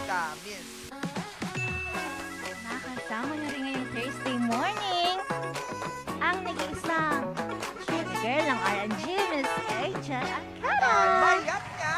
umaga, Miss? Nakasama na rin ngayong Thursday morning ang nag-iisang Sugar Girl ng R&G, Miss Rachel Ay, Acara. mayat niya.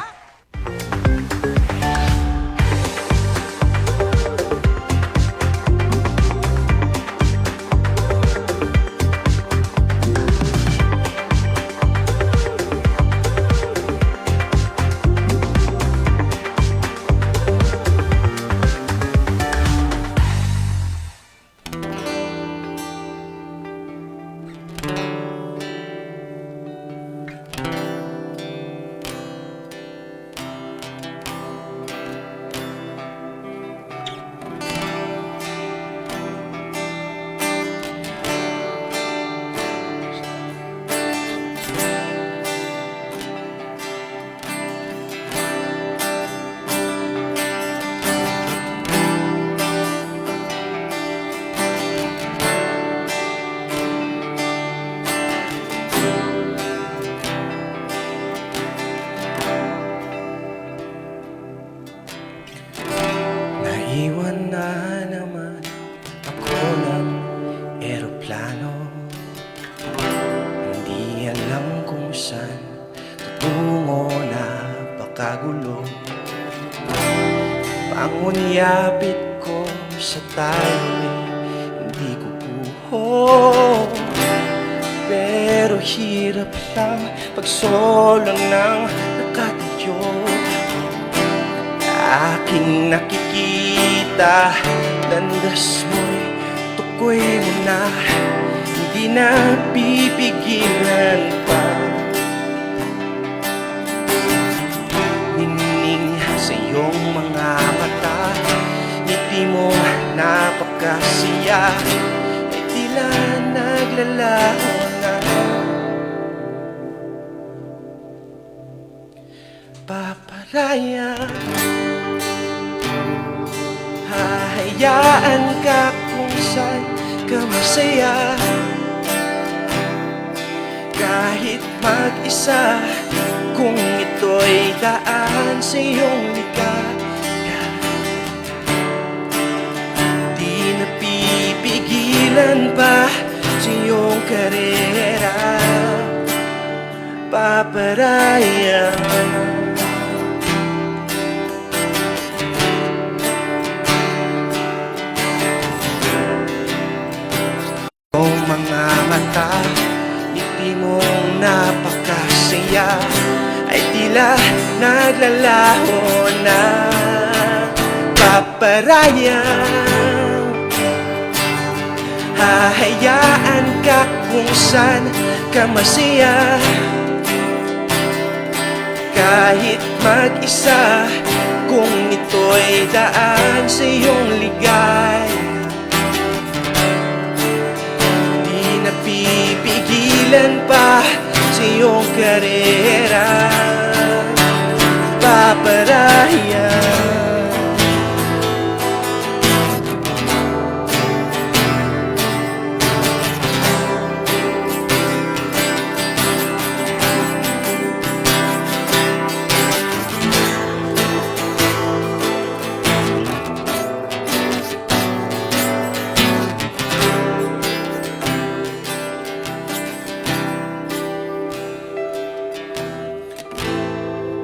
Naiwan na naman ako ng eroplano. Hindi alam kung saan tutungo, napakagulo. Pangunyapit ko sa tayo hindi ko buho. Pero hirap lang pagsolang ng nakatayo. Aking nakikita, landas mo'y tukoy mo na, hindi na pipigilan pa. Ningning sa iyong mga mata, ngiti mo napakasiya, ay tila naglalaho na. Paparaya, hahayaan ka kung saan ka masaya. Kahit mag-isa, kung ito'y daan sa iyong ligaya. Di napipigilan pa sa iyong karera. Paparaya, mga mata, ngiti mong napakasaya, ay tila naglalaho na. Paparaya, hahayaan ka kung saan ka masaya. Kahit mag-isa, kung ito'y daan sa iyong ligaya. Napipigilan pa sa iyong karera. Paparaya,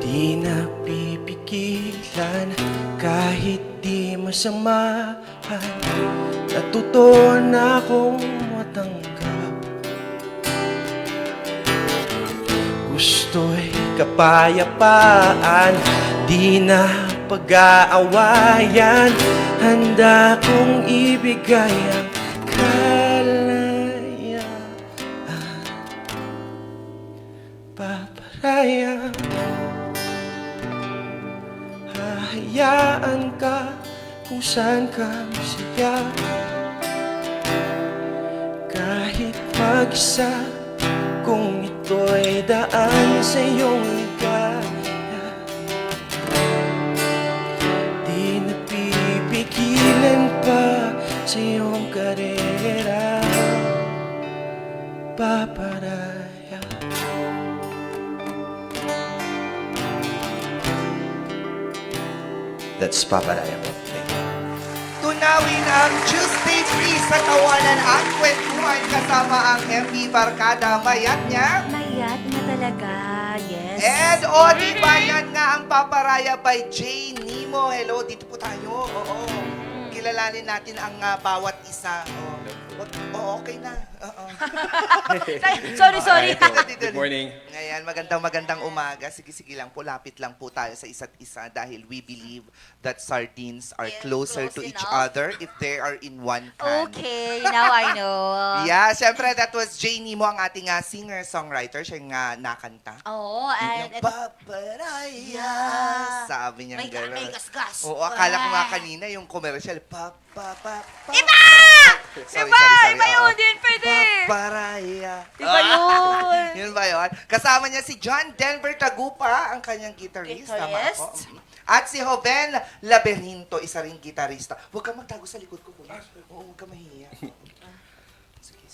di napipigilan kahit di masamahan. Natuto na akong matanggap. Gusto'y kapayapaan, di na pag-aawayan. Handa kong ibigay ang kalayaan. Paparaya, hahayaan ka kung saan ka masaya. Kahit mag-isa, kung ito'y daan sa iyong ligaya. Di napipigilan pa sa iyong karera. Paparaya, That's Paparaya po. Thank you. Tunawin ang Tuesday Free sa tawanan at kwentuhan kasama ang MB Barkada. Mayat niya. Mayat na talaga, yes. And di ba yan nga ang Paparaya by J. Nemo. Hello, dito po tayo. Oo. Kilalanin natin ang bawat isa. Okay na. Oo. Sorry. Good morning. Ngayon, magandang umaga. Sige lang po, lapit lang po tayo sa isa't isa dahil we believe that sardines are Yes, closer close to each enough. other if they are in one can. Okay, now I know. Yeah, syempre that was Jay Nemo, ang ating singer-songwriter. Siya yung nakanta. Oo, and Yung Paparaya. Sabi niya may gano'n. gasgas. Oo, akala ko nga kanina yung commercial. Iba! Iba yun, oo. din pwede. Paparaya. Iba yun. Yun ba yun? Kasama niya si John Denver Tagupa, ang kanyang guitarist. Tama ako? At si Joven Laberinto, isa ring gitarista. Huwag kang magtago sa likod ko, kuya. Oo, huwag kang mahiya. Sige.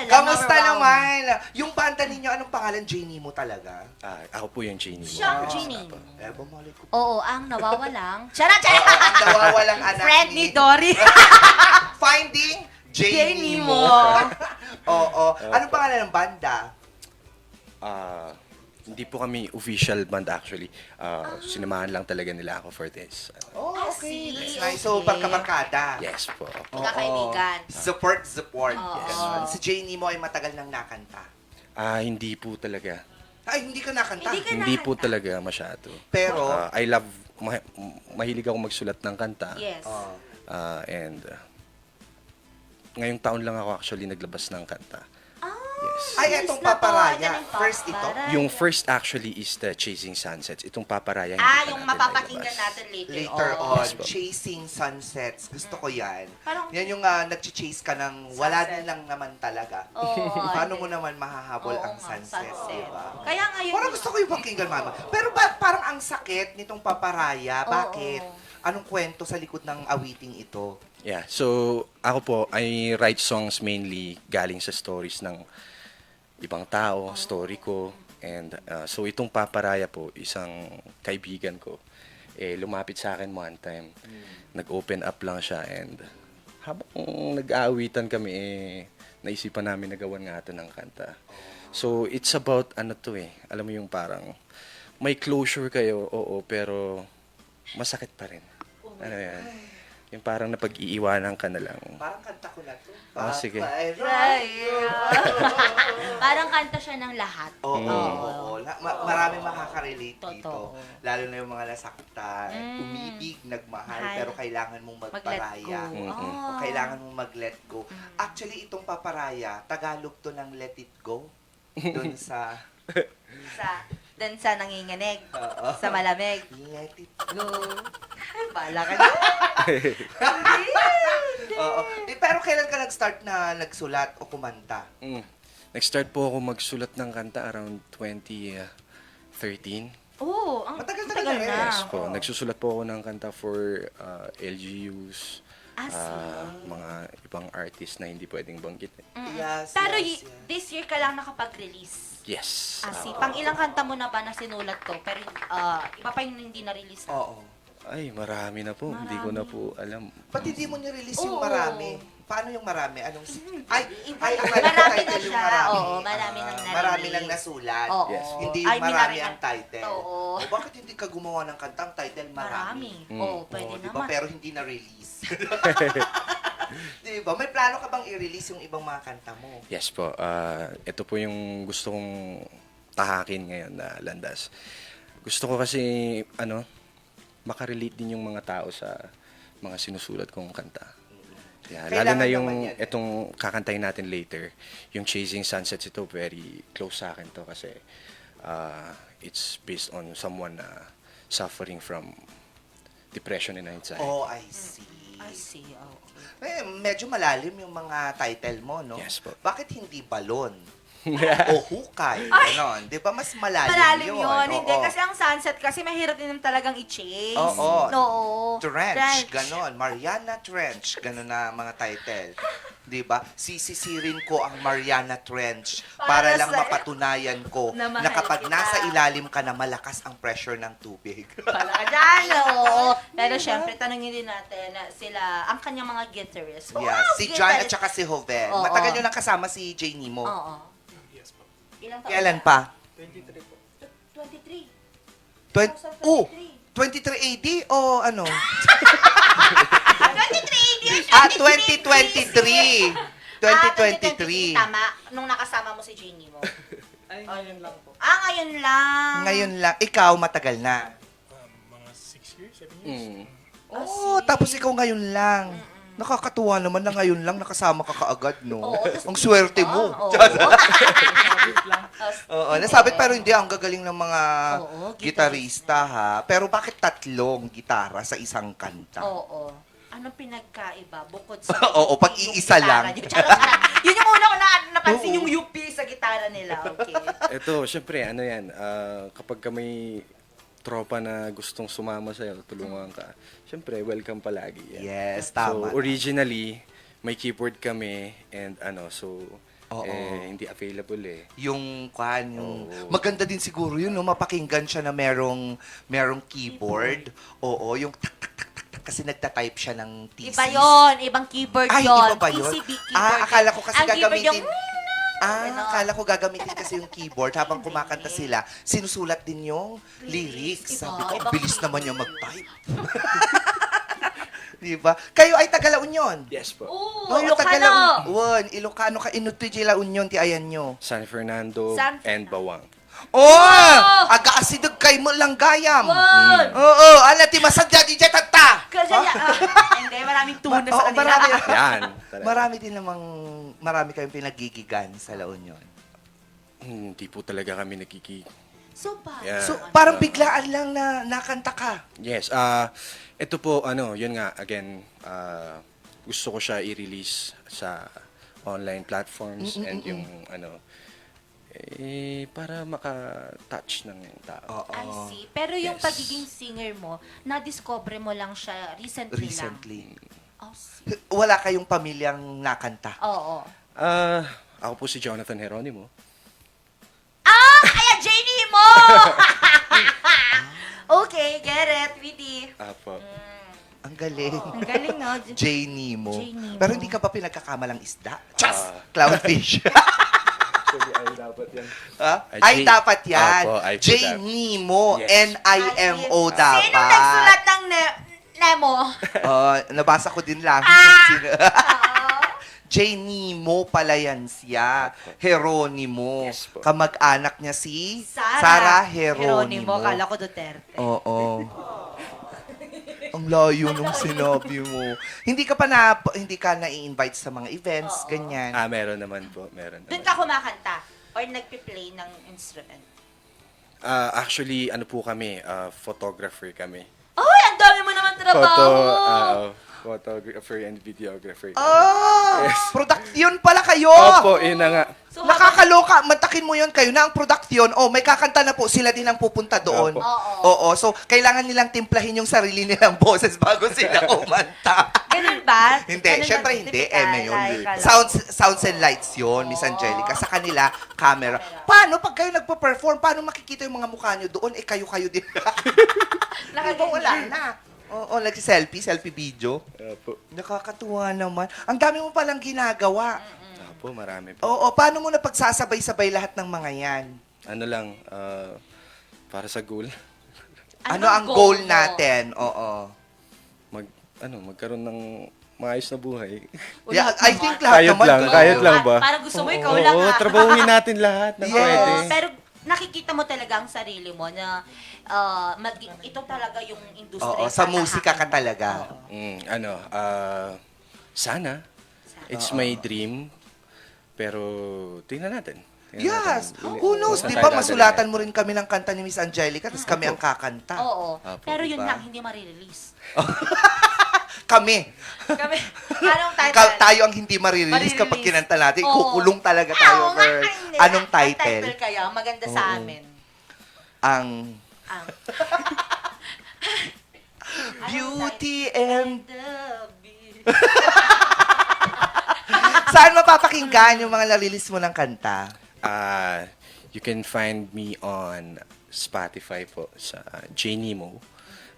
Kamusta naman? Yung banda ninyo, anong pangalan? J. Nemo talaga? Ako po yung Genie mo. Siya ang Genie. Mali ko. Oo, ang nawawalang. Charot! Ang nawawalang anak Friend ni Dory. Finding J. Nemo. Oo. Anong pangalan ng banda? Hindi po kami official band actually. Sinamahan lang talaga nila ako for this. Okay. see. That's nice. So, barka-barkada. Yes po. Magkakaibigan. Support. Oo. Yes. Si J. Nemo ay matagal nang nakanta. Hindi po talaga. Ay, hindi ka nakanta. Hindi po talaga masyado. Pero, I love, mahilig ako magsulat ng kanta. Yes. And ngayong taon lang ako actually naglabas ng kanta. Yes. ay, etong Paparaya. First ito. Yung first actually is the Chasing Sunsets. Itong Paparaya. hindi pa yung natin mapapakinggan nailabas. natin later. Later Oo. on, Yes po. Chasing Sunsets. Gusto ko yan. Parang- Yan yung nag-chase ka ng wala din lang naman talaga. Oo. Paano mo naman mahahabol Oo ang nga, sunset, sunset. diba? Kaya ngayon... Parang gusto ko yung pakinggan, mama. Pero parang ang sakit nitong Paparaya. Bakit? Anong kwento sa likod ng awiting ito? Yeah. So, ako po, I write songs mainly galing sa stories ng ibang tao, story ko. And so, itong Paparaya po, isang kaibigan ko, lumapit sa akin one time. Nag-open up lang siya and habang nag-aawitan kami, naisipan namin na gawan nga ito ng kanta. So, it's about, alam mo yung parang, may closure kayo, oo, pero masakit pa rin. Ano yan? Yung parang napag-iiwanan ka na lang. Parang kanta ko na to. Sige. Parang kanta siya ng lahat. Oo. Maraming makaka-relate dito. Totoo. Lalo na yung mga nasaktan, umibig, nagmahal, Mahal. pero kailangan mong Mag-let magparaya. go. O kailangan mong mag-let go. Actually, itong Paparaya, Tagalog to ng let it go. Doon sa Doon sa nanginginig. Oo. Sa malamig. let it Go. Bala ka na. Oo. Pero kailan ka nag-start na nagsulat o kumanta? Nag-start po ako magsulat ng kanta around 2013. Oo. Ang Matagal-tagal na rin. Yes po. Nagsusulat po ako ng kanta for LGUs, mga ibang artist na hindi pwedeng banggit. Yes, Pero yes. this year ka lang nakapag-release. Yes. Pang ilang kanta mo na ba na sinulat ko? Pero iba pa yung hindi na-release. Oo. Ay, marami na po. Hindi ko na po alam. Ba't hindi mo nirelease yung Oo. marami? Paano yung marami? Anong... Ay, akala ko Marami na title yung siya. marami. Oo, marami nang na-release. Marami lang nasulat. Oo. Yes. Hindi Ay, yung marami minari- ang title. Oo. O, bakit hindi ka gumawa ng kantang title Marami. marami? Oo, pwede diba? naman. Pero hindi na-release. Diba? May plano ka bang i-release yung ibang mga kanta mo? Yes po. Ito po yung gusto kong tahakin ngayon na landas. Gusto ko kasi, makarelate din yung mga tao sa mga sinusulat kong kanta. Yeah, lalo Kailangan na yung naman yan. itong kakantayin natin later, yung Chasing Sunsets, ito very close sa akin to kasi it's based on someone na suffering from depression and anxiety. Oh, I see. I see. Okay. Medyo malalim yung mga title mo, no? Yes po. Bakit hindi balon? O hukay? Ganon. Di ba mas malalim, Malalim yun. Hindi, Oo. kasi ang sunset kasi mahirap din talagang i-chase. Oo. Oo. Trench, ganon. Mariana Trench, ganon na mga title. Diba? Sisisirin ko ang Mariana Trench para lang sa'yo. mapatunayan ko Na mahal na kapag kita. nasa ilalim ka na malakas ang pressure ng tubig. Pala ka dyan, oo. Pero syempre, tanongin din natin sila, ang kanyang mga guitarists. Yeah, si John at saka si Joven. Oo. Matagal nyo lang kasama si Jay Nemo. Oo. Ilang taon Kailan na? pa? 23. 23 AD o ano? 23 years! 2023. 2023. Tama, nung nakasama mo si Jenny mo. Ay, ngayon lang po. Ngayon lang. Ngayon lang. Ikaw, matagal na. Mga 6 years, 7 years. Mm. Oo, tapos ikaw ngayon lang. Nakakatuwa naman na ngayon lang nakasama ka kaagad, no? Oo, tas- Ang swerte mo. Oo. Oo, nasabit pero hindi, ang gagaling ng mga Oo, gitarista, ha? Pero bakit tatlong gitara sa isang kanta? Oo. Anong pinagkaiba bukod sa Oo, UP, pag-iisa yung gitara lang. niyo? Charot. Yun yung una ko napansin, Oo. yung UP sa gitara nila. Okay. Ito, syempre, ano yan, kapag ka may tropa na gustong sumama sa'yo, tulungan ka, syempre, welcome palagi yan. Yes, tama. So, originally, may keyboard kami, and Oo. hindi available eh. Yung yung Oo. maganda din siguro yun, no? Mapakinggan siya na merong keyboard. Oo, yung tak tak tak tak tak, kasi nagta-type siya ng thesis. Iba yon, ibang keyboard Ay, yon. iba ba yun? PCB keyboard. Akala ko kasi Ang keyboard gagamitin. yung- Ano? Akala ko gagamitin kasi yung keyboard habang kumakanta sila. Sinusulat din yung lyrics. Iba, Sabi ko, ang ibang bilis naman keyboard. niya mag-type. Di ba? Kayo ay taga La Union. Yes po. Oo, taga Ilocano. La Union. Ilocano ka. Inuti La Union, ti ayan nyo. San Fernando San and Fernando. Bawang. Oh! Aga-asidog kay mo lang gayam. Won! Oo, ala ti masadya di tata. Kasi hindi, maraming tuna sa kanila. Marami, Yan. talaga. marami din namang, marami kayong pinagigigan sa La Union. Hindi po talaga kami nagkiki. So, ba? Yeah. So, parang biglaan lang na nakanta ka. Yes, ito po, yun nga, again, gusto ko siya i-release sa online platforms and yung, para maka-touch ng tao. I see. Pero yung Yes. pagiging singer mo, na-discover mo lang siya recently lang. Oh, see. Wala kayong pamilyang nakanta. Oo. Ako po si Jonathan Geronimo. Ayan, Janie mo! Okay, get it, Witty. Apo. Ang galing. Ang galing, no? Jay Nemo. Jay Nemo. Pero hindi ka pa pinagkakamalang isda? Chas! Ah. Clownfish. Actually, ay dapat yan. Ha? Ay, Ay, Jay- dapat yan. Apo, ay po Jay dapat. Nemo. Yes. N-I-M-O dapat. Sino nagsulat ng Nemo? Nabasa ko din lang. Ah! Sino- Jay Nemo pala yan siya. Geronimo. Yes po. Kamag-anak niya si Sarah Geronimo. Kala ko Duterte. Oo. Ang layo nung sinabi mo. Hindi ka na-i-invite sa mga events, Oo. ganyan. Meron naman po, meron Doon naman. ka kumakanta? Or nagpi-play ng instrument? Actually, po kami, photographer kami. Ay, ang dami mo naman trabaho! Photographer and videographer. Yes. Production pala kayo! Opo, yun na nga. So, Nakakaloka. Matakin mo yun kayo na ang production. May kakanta na po. Sila din ang pupunta doon. Opo. Oo. So, kailangan nilang timplahin yung sarili nilang boses bago sila umanta. ganun ba? Hindi, Ganun syempre ba? hindi. Typical, Yun. like, Sounds and lights yun, Miss Angelica. Sa kanila, camera. Paano pag kayo nagpo-perform? Paano makikita yung mga mukha nyo doon? Kayo din. Diba wala na? Oo, selfie video. Opo. Nakakatuwa naman. Ang dami mo palang ginagawa. Opo, marami po. Oo, paano mo napagsasabay-sabay lahat ng mga yan? Ano lang, para sa goal, Ano ang goal mo? natin? Oo. magkaroon ng maayos na buhay. Yeah, I think lahat Kahit naman. lang, ganun. kahit lang ba? Parang gusto mo, ikaw Oo, lang trabahuhin natin lahat na Yes. pwede. Pero nakikita mo talaga ang sarili mo na ito talaga yung industry. Oo, sa musika ka talaga. Sana. It's my dream. Pero, tingnan natin. Yes. natin. Who knows, Saan di tayo ba? dadalhin? Masulatan mo rin kami ng kanta ni Miss Angelica, tapos kami ang kakanta. Oo. Apo, Pero yun diba? lang, hindi marirelease. Kami. Kami, anong title? Tayo ang hindi marirelease kapag Marirelease. kinanta natin. Oo. Kukulong talaga tayo, Oo nga, girl. hindi. Anong Ang title? title kaya, maganda sa Oo. amin. Ang Ang Beauty and... the Beast. Saan mapapakinggan yung mga narilis mo ng kanta? You can find me on Spotify po sa J-Nemo.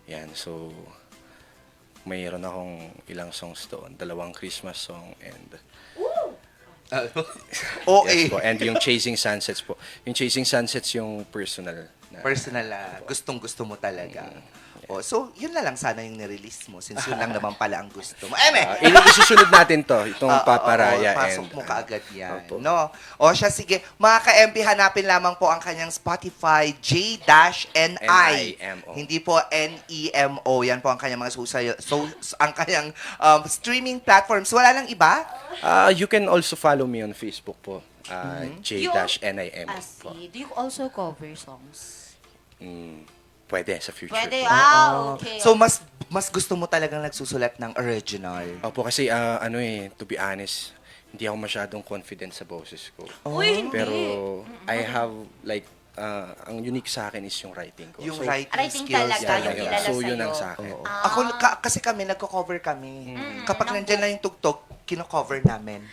Yan, so mayroon akong ilang songs doon. 2 Christmas song and OA. yes po, and yung Chasing Sunsets po. Yung Chasing Sunsets yung personal na Personal, gustong-gusto mo talaga. Oh, so, yun na lang sana yung nirelease mo since yun lang naman pala ang gusto mo. isusunod natin to, itong Paparaya. Pasok and mo kaagad yan. opo. No? O siya, sige. Mga ka-MP, hanapin lamang po ang kanyang Spotify J-NI. NIMO. Hindi po NEMO. Yan po ang kanyang mga ang kanyang streaming platforms. Wala nang iba? You can also follow me on Facebook po. J-NIM I po. see. Do you also cover songs? Pwede sa future. Pwede, po. okay. So, mas gusto mo talagang nagsusulat ng original. Opo, kasi to be honest, hindi ako masyadong confident sa boses ko. Uy, hindi. Pero I have like ang unique sa akin is yung writing ko. Yung So, writing Writing skills talaga, talaga. yung kilala so yun ang sa'yo. sa akin. Ako, kasi kami, nagko-cover kami. Kapag nandyan na yung tugtog, kino-cover namin.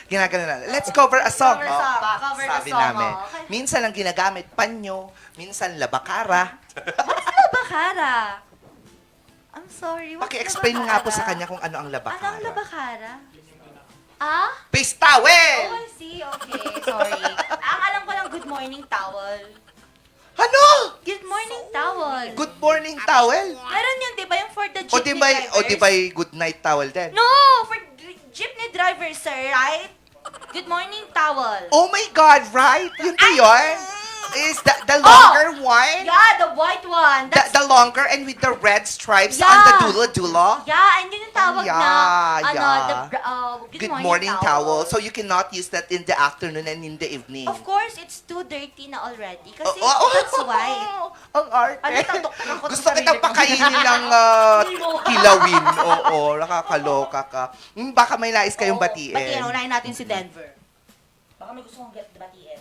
Ginagano na. Let's cover a song. Cover a song. Pak, Cover the sabi song, namin. okay. Minsan lang ginagamit panyo, minsan labakara. Labakara. I'm sorry. what's Paki-explain mo nga po sa labakara? kanya kung ano ang Ano ang labakara. labakara? Ah? Face towel! Oh, I see. Okay, sorry. Ang alam ko lang, good morning towel. Ano? Good morning towel. Good morning towel? Meron yun, di ba? Yung for the O jeepney di drivers? ba good night towel din? No! For jeepney drivers, sir, right? Good morning towel. Oh my God, right? Yun ba yun? Is the longer one? Yeah, the white one. That's The longer and with the red stripes Yeah. on the dulo-dulo? Yeah, and yun yung tawag Yeah, na, yeah. good, Good morning towel. So you cannot use that in the afternoon and in the evening. Of course, it's too dirty na already. Kasi Oh, that's white. Ang arte. Ano, tatok-tatok ako sa Gusto sarili kitang ko. pakainin ng kilawin. Oo, nakakaloka ka. Baka may nais kayong batiin. Batiin, unahin natin si Denver. Baka may gusto kong batiin.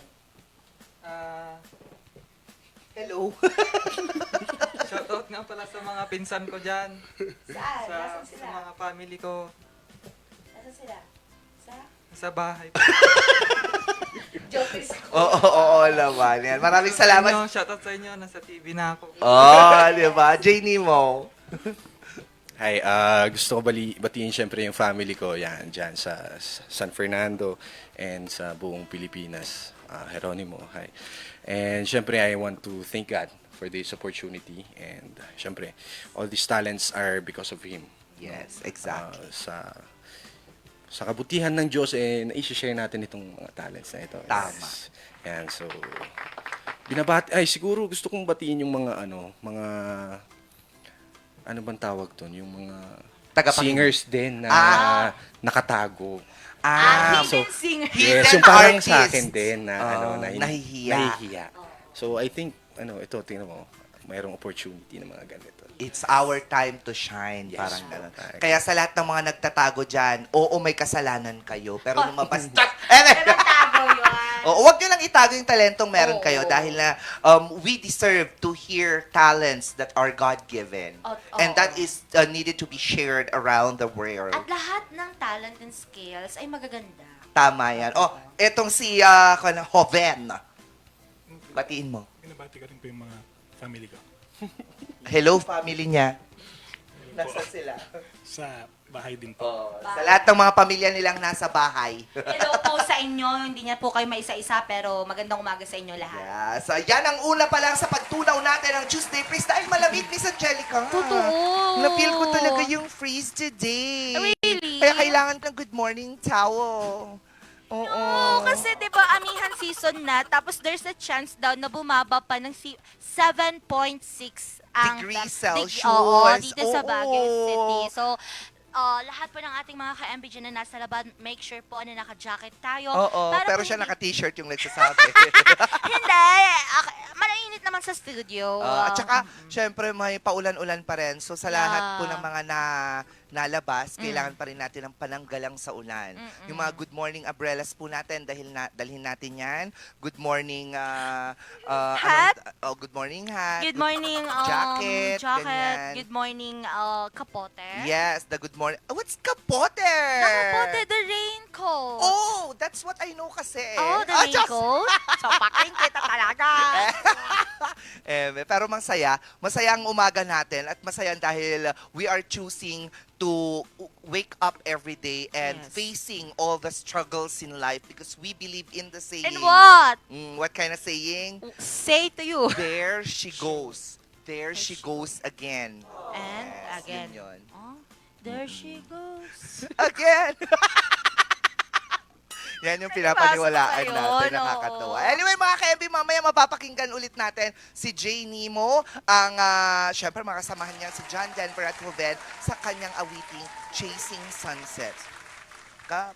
Hello. Shoutout nga pala sa mga pinsan ko dyan. Saan? Sa, Nasaan sa sila? mga family ko. Nasaan sila? Sa? Sa bahay. Jokers. Oo, naman. Yan. Maraming salamat. Shoutout sa inyo. Nasa TV na ako. Di ba? Janie mo. Hi, gusto ko batiin syempre yung family ko yan dyan sa San Fernando and sa buong Pilipinas. Geronimo, hi. And syempre I want to thank God for this opportunity and syempre all these talents are because of Him. Yes, exactly. Sa kabutihan ng Diyos, na-share natin itong mga talents na ito. Tama. Yes. Yan, so, siguro gusto kong batiin yung mga, ano bang tawag doon? Yung mga Tagapakinig. singers din na nakatago. Hidden so, singer. Hidden yes, yung parang artist. sa akin din na, na nahihiya. So, I think, ito, tingnan mo, mayroong opportunity na mga ganito. It's our time to shine. Yes, Parang gano'n. correct. Kaya sa lahat ng mga nagtatago dyan, oo, may kasalanan kayo. Pero lumabas. Pero tago yun. Oo, huwag nyo lang itago yung talentong meron Oo. kayo dahil na we deserve to hear talents that are God-given. And that is needed to be shared around the world. At lahat ng talent and skills ay magaganda. Tama yan. Oh, etong si Hoven. Batiin mo. Binabati ko rin po yung mga family ko. Hello, family niya. Nasaan sila? Sa bahay din po. Sa lahat ng mga pamilya nilang nasa bahay. Hello po sa inyo. Hindi niya po kayo maisa-isa pero magandang umaga sa inyo lahat. Yes. Yan ang una pa lang sa pagtunaw natin ng Tuesday Freeze dahil malamig, Miss Angelica. Totoo. Na-feel ko talaga yung freeze today. Really? Kaya kailangan ng good morning towel. Oo. Oo, kasi 'di ba amihan season na tapos there's a chance daw na bumaba pa ng 7.6 ang Degrees Oo, Celsius. dito sa Baguio Oo. City. So lahat po ng ating mga ka-MB dyan na nasa laban, make sure po na naka-jacket tayo. Oo, Para pero po siya hindi- naka-t-shirt yung nagsasabi. Hindi. Malainit naman sa studio. At saka, syempre, may paulan-ulan pa rin. So, sa lahat po ng mga nalabas, kailangan pa rin natin ng pananggalang sa ulan. Yung mga good morning umbrellas po natin, dalhin natin yan. Good morning, Hat? good morning hat. Good morning, jacket, ganyan. Good morning, kapote. Yes, the good morning. What's kapote? Nakapote I know kasi. Oh, the main Diyos! coach? So, paking kita talaga. Pero masaya. Masaya ang umaga natin at masaya dahil we are choosing to wake up every day and Yes. facing all the struggles in life because we believe in the saying. And what? What kind of saying? Say to you. There she goes. There she goes again. And Yes, again. yun. Oh, there she goes. Again! Yan yung pinapaniwalaan Ayun, natin, oo. nakakatawa. Anyway, mga ka-MB, mamaya mapapakinggan ulit natin si Jay Nemo, ang, syempre, makasamahan niya si John Denver at Ruben sa kanyang awiting Chasing Sunsets.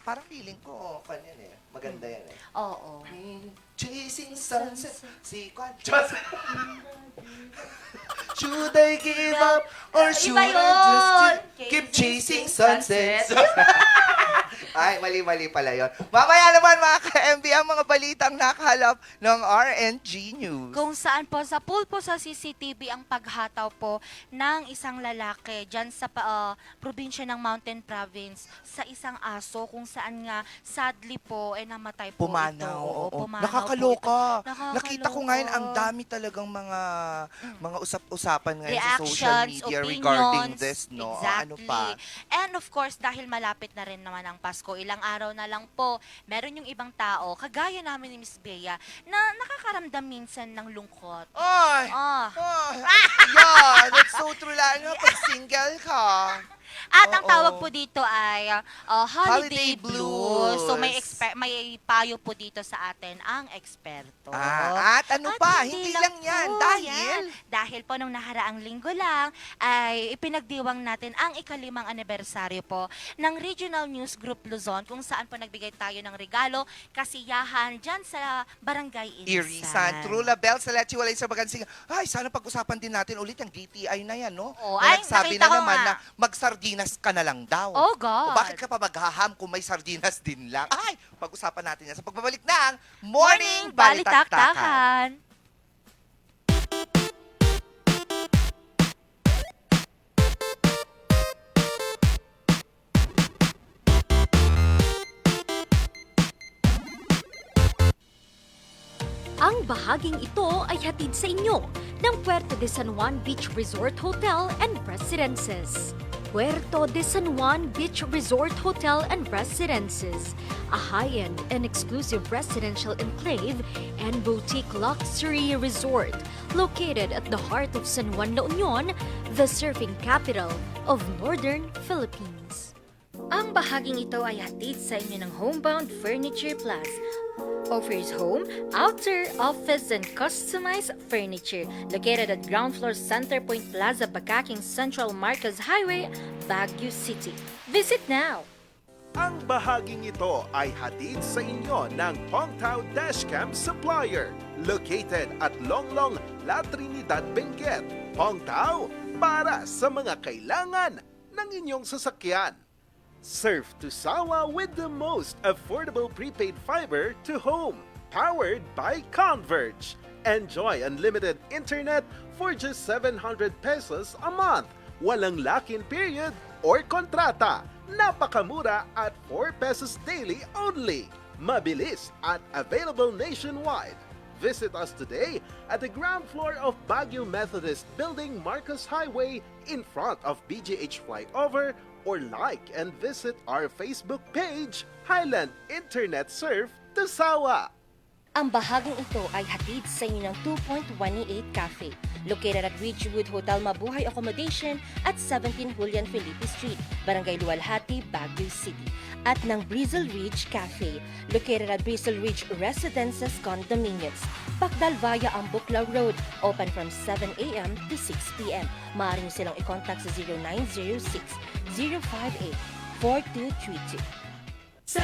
Parang feeling ko, yan eh. Maganda yan eh. Oo. Chasing Sunsets, si Kwan. Should I give up or should Iba I yun! just keep chasing sunsets? Ay, mali-mali pala yun. Mamaya naman mga ka-MB ang mga balitang nakahalap ng RNG News. Kung saan po sa pool po sa CCTV ang paghataw po ng isang lalaki dyan sa probinsya ng Mountain Province sa isang aso kung saan nga sadly po namatay po ito. Pumanaw, Oo, oo. pumanaw Nakakaloka. po ito. Nakita ko ngayon ang dami talagang mga usap-usapan ngayon sa social Reactions, media opinions. regarding this, no? Exactly. Ano pa? And of course, dahil malapit na rin naman ang Pasko, ilang araw na lang po, meron yung ibang tao, kagaya namin ni Miss Bea, na nakakaramdam minsan ng lungkot. Ay! Ah. Yeah, that's so true. Lalo na pag single ka. At ang Oo. tawag po dito ay holiday Holiday blues. So may blues. may payo po dito sa atin ang eksperto. At ano At pa, hindi lang yan. po Dahil po nung nakaraang linggo lang ay ipinagdiwang natin ang ika-5 anibersaryo po ng Regional News Group Luzon kung saan po nagbigay tayo ng regalo, kasiyahan dyan sa Barangay Irisan. True Label sa Lechiwalay sa Bagansing. Ay, sana pag-usapan din natin ulit yung DTI na yan, no? Oo, Na ay, nagsabi nakita na ko naman nga. na magsardinas ka na lang daw. Oh, God. O bakit ka pa maghaham kung may sardinas din lang? Ay, pag-usapan natin yan sa pagbabalik ng Morning Balitaktakan. Ang bahaging ito ay hatid sa inyo ng Puerto de San Juan Beach Resort Hotel and Residences. Puerto de San Juan Beach Resort Hotel and Residences, a high-end and exclusive residential enclave and boutique luxury resort located at the heart of San Juan La Union, the surfing capital of Northern Philippines. Ang bahaging ito ay hatid sa inyo ng Homebound Furniture Plus. Offers home, outer, office, and customized furniture. Located at ground floor Centerpoint Plaza, Bakaking Central Marcos Highway, Baguio City. Visit now! Ang bahaging ito ay hatid sa inyo ng Pongtao Dashcam Supplier, located at Longlong, La Trinidad, Benguet. Pongtao, para sa mga kailangan ng inyong sasakyan. Surf to Sawa with the most affordable prepaid fiber to home, powered by Converge. Enjoy unlimited internet for just 700 pesos a month. Walang lock-in period or kontrata. Napakamura at 4 pesos daily only. Mabilis at available nationwide. Visit us today at the ground floor of Baguio Methodist Building, Marcos Highway, in front of BGH Flyover, or like and visit our Facebook page, Highland Internet Surf to Sawa. Ang bahaging ito ay hatid sa inyo ng 2.188 Cafe, located at Ridgewood Hotel Mabuhay Accommodation at 17 Julian Felipe Street, Barangay Luwalhati, Baguio City. At ng Breezel Ridge Cafe, located at Breezel Ridge Residences Condominiums, Pacdal via Ambuclaw Road, open from 7 a.m. to 6 p.m. Maaari niyo silang i-contact sa 0906-058-4232. Di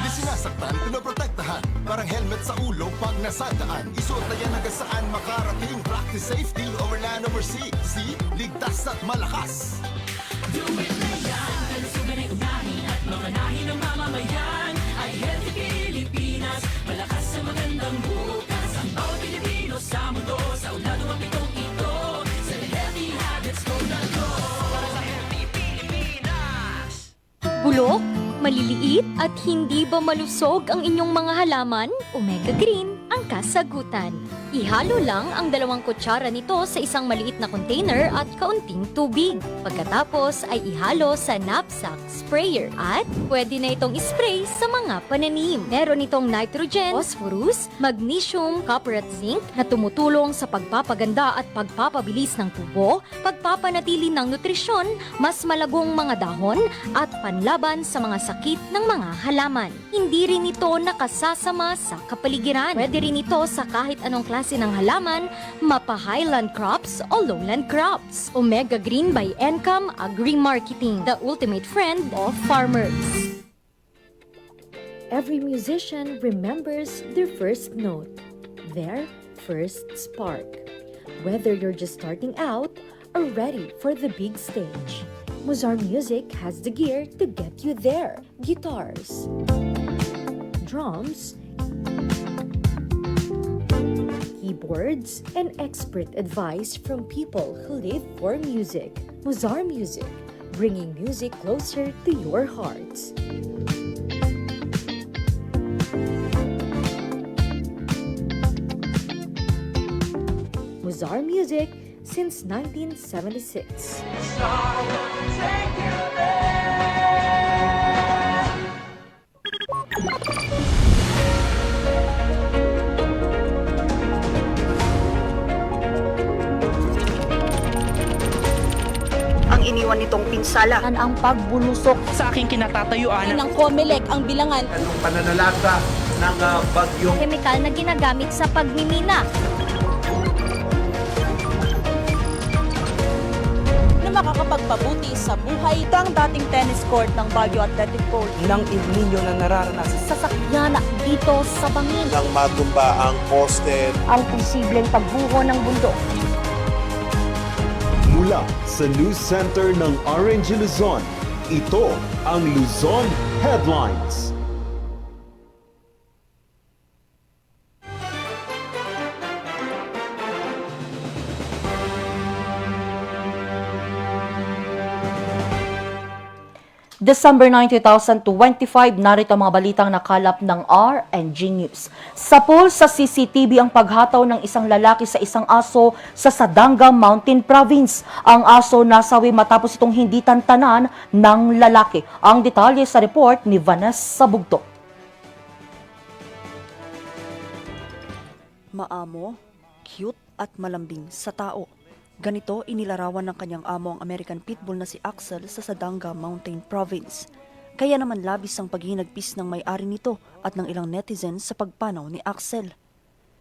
sinasaktan, pinoprotektahan. Parang helmet sa ulo pag nasadaan. Isuot na yan hanggang saan makarating. Practice safety over land over sea. See? Ligtas at malakas. Bulok, Maliliit at hindi ba malusog ang inyong mga halaman? Omega Green ang kasagutan. Ihalo lang ang 2 kutsara nito sa isang maliit na container at kaunting tubig. Pagkatapos ay ihalo sa knapsack sprayer at pwede na itong ispray sa mga pananim. Meron itong nitrogen, phosphorus, magnesium, copper at zinc na tumutulong sa pagpapaganda at pagpapabilis ng tubo, pagpapanatili ng nutrisyon, mas malagong mga dahon at panlaban sa mga sakit ng mga halaman. Hindi rin ito nakasasama sa kapaligiran. Pwede rin ito sa kahit anong klase ng halaman, mapa-highland crops o lowland crops. Omega Green by Encam Agri-Marketing, the ultimate friend of farmers. Every musician remembers their first note, their first spark. Whether you're just starting out or ready for the big stage, Mozart Music has the gear to get you there. Guitars, drums, keyboards, and expert advice from people who live for music. Mozart Music, bringing music closer to your hearts. Mozart Music since 1976. Ang iniwan nitong pinsala ang pagbulusok Sa aking kinatatayuan, ng COMELEC ang bilangan Anong pananalasa ng bagyong Chemical na ginagamit sa pagmimina. na makakapagpabuti sa buhay ng dating tennis court ng Baguio Athletic Court. ng El Nino na nararanasan. Sasakyan dito sa bangin. nang matumba ang poste Ang posibleng pagbuho ng bundok. mula sa News Center ng RNG Luzon. Ito ang Luzon Headlines. December 9, 2025, narito ang mga balitang nakalap ng RNG News. Sa pool sa CCTV ang paghataw ng isang lalaki sa isang aso sa Sadanga Mountain Province. Ang aso nasawi matapos itong hindi tantanan ng lalaki. Ang detalye sa report ni Vanessa Bugto. maamo, cute at malambing sa tao. Ganito inilarawan ng kanyang amo ang American Pitbull na si Axel sa Sadanga Mountain Province. Kaya naman labis ang paghinagpis ng may-ari nito at ng ilang netizens sa pagpanaw ni Axel.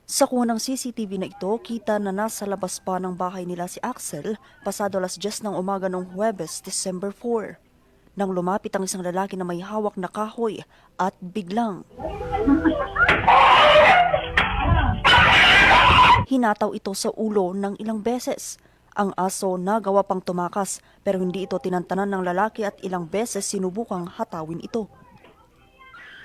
Sa kuha ng CCTV na ito, kita na nasa labas pa ng bahay nila si Axel pasado 10:00 ng umaga noong Huwebes, December 4. Nang lumapit ang isang lalaki na may hawak na kahoy at biglang hinataw ito sa ulo ng ilang beses. Ang aso nagawa pang tumakas pero hindi ito tinantanan ng lalaki at ilang beses sinubukang hatawin ito.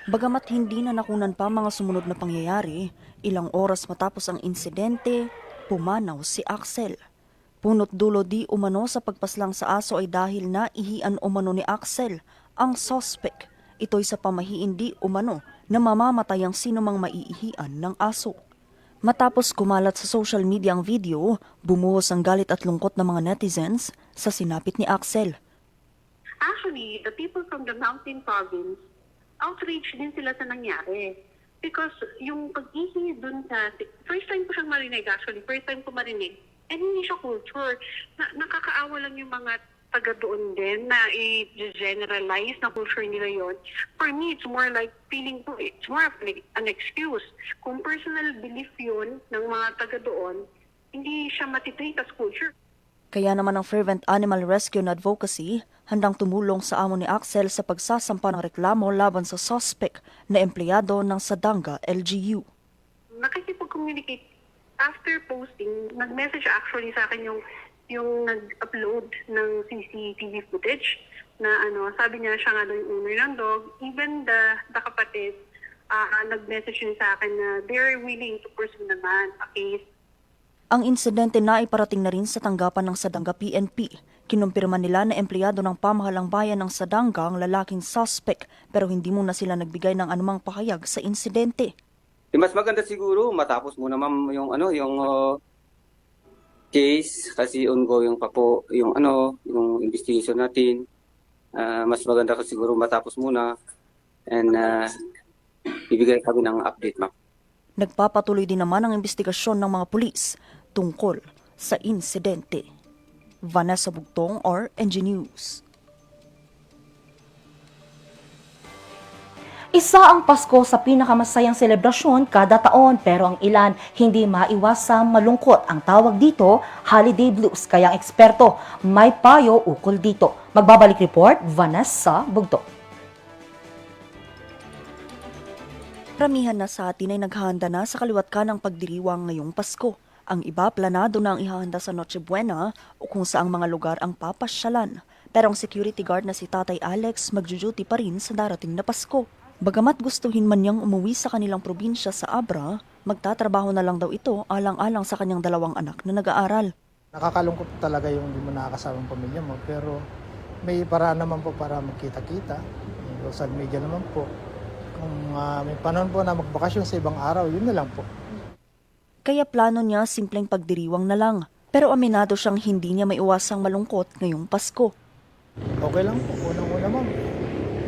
Bagamat hindi na nakunan pa mga sumunod na pangyayari, ilang oras matapos ang insidente, pumanaw si Axel. Punot dulo di umano sa pagpaslang sa aso ay dahil naihian umano ni Axel ang suspect. Ito'y sa pamahiin di umano na mamamatay ang sinumang maiihian ng aso. Matapos kumalat sa social media ang video, bumuhos ang galit at lungkot ng mga netizens sa sinapit ni Axel. Actually, the people from the mountain province, outraged din sila sa nangyari. Because yung pag-ihi dun sa, first time ko siyang marinig actually, first time ko marinig, and hindi siya culture. Nakakaawa lang yung mga taga doon din na i-generalize na culture nila yon. For me, it's more like feeling ko, it's more of an excuse. Kung personal belief yun ng mga taga doon, hindi siya matitreat as culture. Kaya naman ang Fervent Animal Rescue and Advocacy handang tumulong sa amo ni Axel sa pagsasampa ng reklamo laban sa suspect na empleyado ng Sadanga LGU. Nakikipag-communicate after posting, nag-message actually sa akin yung nag-upload ng CCTV footage na sabi niya siya nga daw yung owner ng dog. Even the kapatid, nag-message yun sa akin na they're willing to pursue naman a case. Ang insidente na iparating na rin sa tanggapan ng Sadanga PNP. Kinumpirma nila na empleyado ng pamahalang bayan ng Sadanga ang lalaking suspect pero hindi muna sila nagbigay ng anumang pahayag sa insidente. Mas maganda siguro matapos muna ma'am yung case kasi ongoing pa po yung yung investigation natin. Mas maganda kasi siguro matapos muna and bibigay kami ng update ma'am. Nagpapatuloy din naman ang investigasyon ng mga pulis tungkol sa insidente. Vanessa Bugtong, RNG News. Isa ang Pasko sa pinakamasayang selebrasyon kada taon pero ang ilan hindi maiwasang malungkot. Ang tawag dito, holiday blues. Kaya ang eksperto may payo ukol dito. Magbabalik report, Vanessa Bugtong. Ramihan na sa atin ay naghahanda na sa kaliwat ka ng pagdiriwang ngayong Pasko. Ang iba planado na ang ihahanda sa Noche Buena o kung saang mga lugar ang papasyalan. Pero ang security guard na si Tatay Alex magjuduty pa rin sa darating na Pasko. Bagamat gustuhin man niyang umuwi sa kanilang probinsya sa Abra, magtatrabaho na lang daw ito alang-alang sa kanyang 2 anak na nag-aaral. Nakakalungkot talaga yung hindi mo nakakasama ang pamilya mo, pero may paraan naman po para magkita-kita. May social media naman po. Kung may panahon po na magbakasyon sa ibang araw, yun na lang po. Kaya plano niya simpleng pagdiriwang na lang. Pero aminado siyang hindi niya maiwasang malungkot ngayong Pasko. Okay lang po. Unang-una ma'am.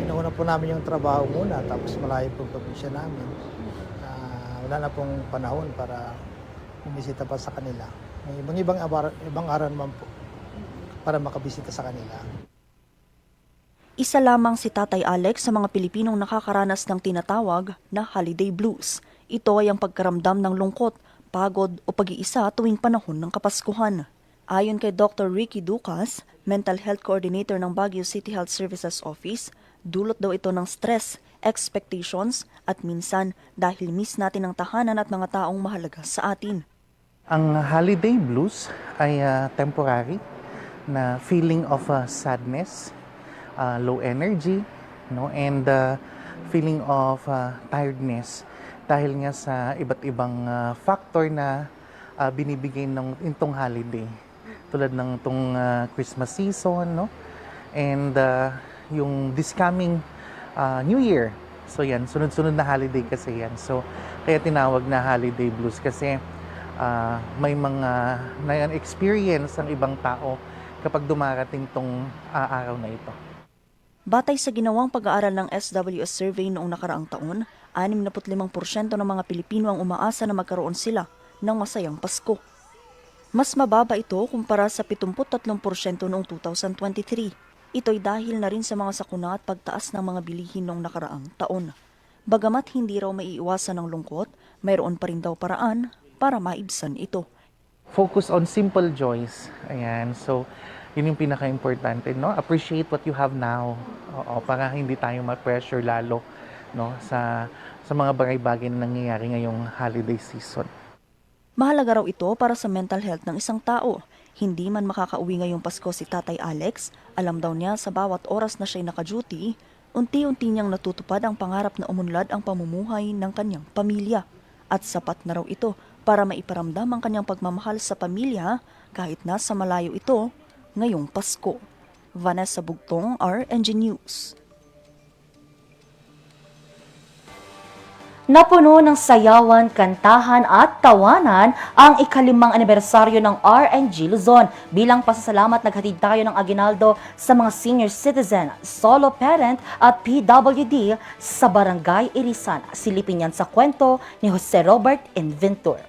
Inauna po namin yung trabaho muna, tapos malayo po ang probinsya namin. Wala na pong panahon para bumisita pa sa kanila. May ibang araw naman po para makabisita sa kanila. Isa lamang si Tatay Alex sa mga Pilipinong nakakaranas ng tinatawag na holiday blues. Ito ay ang pagkaramdam ng lungkot, pagod o pag-iisa tuwing panahon ng Kapaskuhan. Ayon kay Dr. Ricky Ducas, Mental Health Coordinator ng Baguio City Health Services Office, dulot daw ito ng stress, expectations at minsan dahil miss natin ang tahanan at mga taong mahalaga sa atin. Ang holiday blues ay temporary na feeling of sadness, low energy, and feeling of tiredness dahil nga sa iba't ibang factor na binibigay ng itong holiday. Tulad ng itong Christmas season, and yung this coming New Year. So yan, sunod-sunod na holiday kasi yan. So kaya tinawag na holiday blues kasi may mga na-experience ang ibang tao kapag dumarating tong araw na ito. Batay sa ginawang pag-aaral ng SWS survey noong nakaraang taon, 65% ng mga Pilipino ang umaasa na magkaroon sila ng masayang Pasko. Mas mababa ito kumpara sa 73% noong 2023. Ito'y dahil na rin sa mga sakuna at pagtaas ng mga bilihin noong nakaraang taon. Bagamat hindi raw maiiwasan ng lungkot, mayroon pa rin daw paraan para maibsan ito. Focus on simple joys. Ayan, so yun yung pinaka-importante, Appreciate what you have now. Para hindi tayo ma-pressure lalo, sa mga bagay-bagay na nangyayari ngayong holiday season. Mahalaga raw ito para sa mental health ng isang tao. Hindi man makakauwi ngayong Pasko si Tatay Alex, alam daw niya sa bawat oras na siya'y naka-duty, unti-unti niyang natutupad ang pangarap na umunlad ang pamumuhay ng kanyang pamilya. At sapat na raw ito para maiparamdam ang kanyang pagmamahal sa pamilya kahit nasa malayo ito ngayong Pasko. Vanessa Bugtong, RNG News. Napuno ng sayawan, kantahan at tawanan ang ika-5 anibersaryo ng RNG Luzon. Bilang pasasalamat, naghatid tayo ng aginaldo sa mga senior citizen, solo parent at PWD sa Barangay Irisan. Silipin yan sa kwento ni Jose Robert Inventor.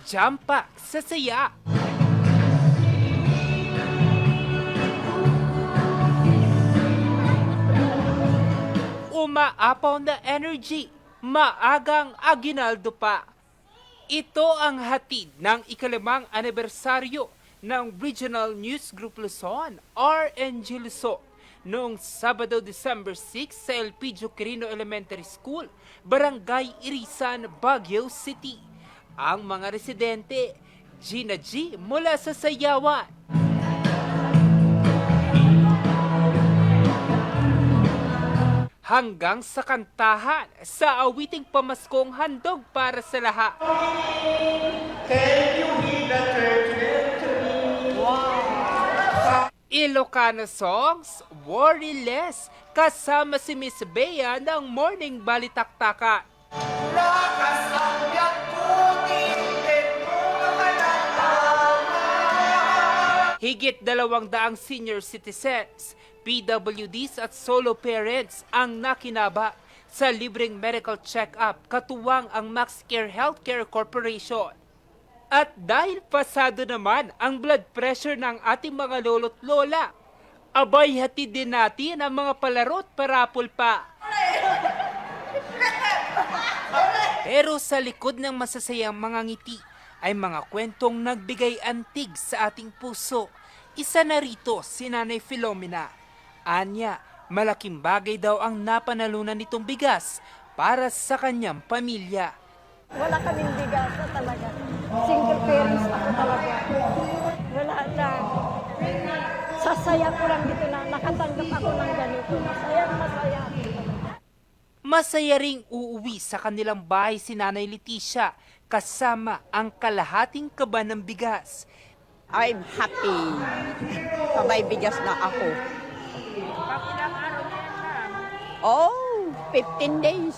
Jampak sa saya! Umaapaw na energy, maagang aginaldo pa. Ito ang hatid ng ika-5 anibersaryo ng Regional News Group Luzon, RNG Luzon, noong Sabado, December 6 sa Elpidio Quirino Elementary School, Barangay Irisan, Baguio City. Ang mga residente, Gina G mula sa Sayawan. hanggang sa kantahan sa awiting pamaskong handog para sa lahat. Ilocano songs, Worry Less, kasama si Miss Bea ng Morning Balitaktakan. Higit 200 senior citizens, PWDs at solo parents ang nakinaba sa libreng medical check-up katuwang ang MaxCare Healthcare Corporation. At dahil pasado naman ang blood pressure ng ating mga lolo't lola, abay hatid din natin ang mga palaro't parapol pa. Pero sa likod ng masasayang mga ngiti ay mga kwentong nagbigay antig sa ating puso. Isa na rito si Nanay Filomena. Anya, malaking bagay daw ang napanalunan nitong bigas para sa kanyang pamilya. Wala kaming bigas na talaga. Single parents ako talaga. Wala na. Sasaya ko lang dito na nakatanggap ako ng ganito. Masaya na masaya. Masaya ring uuwi sa kanilang bahay si Nanay Leticia kasama ang kalahating kaba ng bigas. I'm happy. Kamay bigas na ako. Oh, 15 days.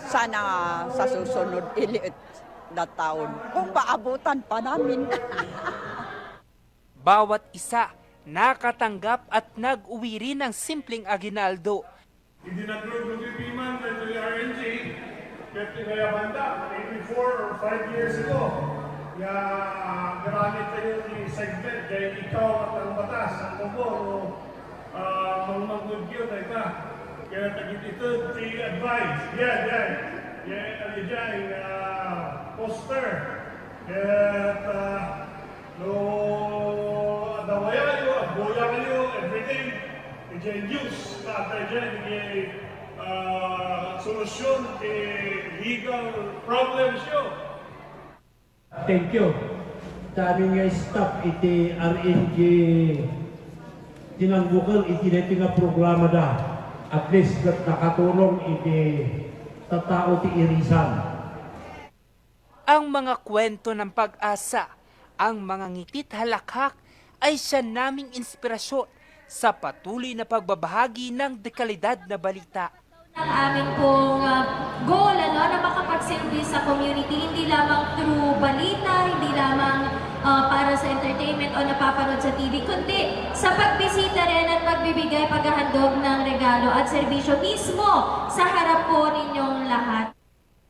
Sana sa susunod iliit na taon. Kung maabutan pa namin. Bawat isa nakatanggap at nag-uwi rin ng simpleng aginaldo. Hindi nag-agreement with the RNG, 50 kaya banda, 84 or 5 years ago. Kaya gamit tayo ni segment, kaya ikaw at ang batas, ang tubo, mga yun, ito. Kaya tagit ito, advice. Yan, poster. Kaya, dawaya kayo, agboya kayo, everything. Diyan news na diyan solusyon kay legal problems yo. Thank you. Dami nga staff iti RNG tinanggukan iti dati nga programa da. At least nakatulong iti tatao ti irisan. Ang mga kwento ng pag-asa, ang mga ngitit halakhak ay siya naming inspirasyon sa patuloy na pagbabahagi ng dekalidad na balita. Ang amin pong goal na makapagsilbi sa community, hindi lamang through balita, hindi lamang para sa entertainment o napapanood sa TV, kundi sa pagbisita rin at pagbibigay paghahandog ng regalo at serbisyo mismo sa harap po ninyong lahat.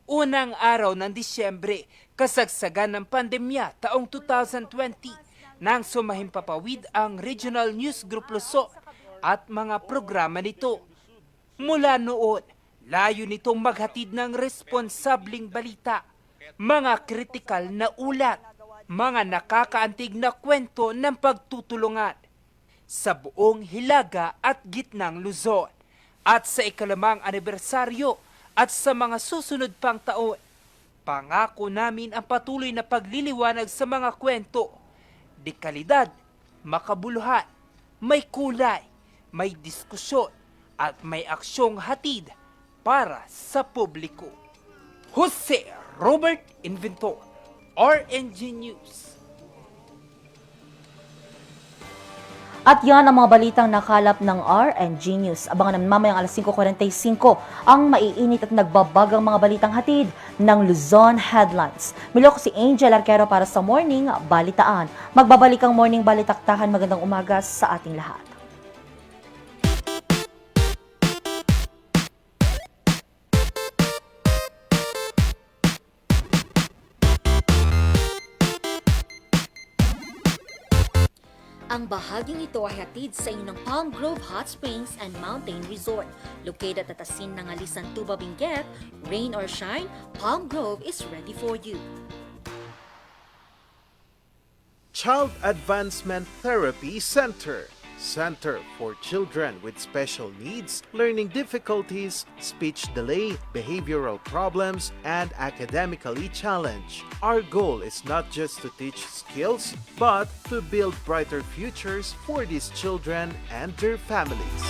Unang araw ng Disyembre, kasagsagan ng pandemya taong 2020, nang sumahimpapawid ang Regional News Group Luzon at mga programa nito. Mula noon, layo nitong maghatid ng responsabling balita, mga kritikal na ulat, mga nakakaantig na kwento ng pagtutulungan sa buong Hilaga at Gitnang Luzon. At sa ikalimang anibersaryo at sa mga susunod pang taon, pangako namin ang patuloy na pagliliwanag sa mga kwento, dekalidad, makabuluhan, may kulay, may diskusyon, at may aksyong hatid para sa publiko. Jose Robert Inventor, RNG News. At yan ang mga balitang nakalap ng RNG News. Abangan naman mamayang alas 5:45 ang maiinit at nagbabagang mga balitang hatid ng Luzon Headlines. Milo ko si Angel Arquero para sa Morning Balitaan. Magbabalik ang Morning Balitaktakan. Magandang umaga sa ating lahat. Ang bahaging ito ay hatid sa inyo ng Palm Grove Hot Springs and Mountain Resort. Located at Asin ng Alisan Tuba Benguet, rain or shine, Palm Grove is ready for you. Child Advancement Therapy Center. Center for children with special needs, learning difficulties, speech delay, behavioral problems, and academically challenged. Our goal is not just to teach skills, but to build brighter futures for these children and their families.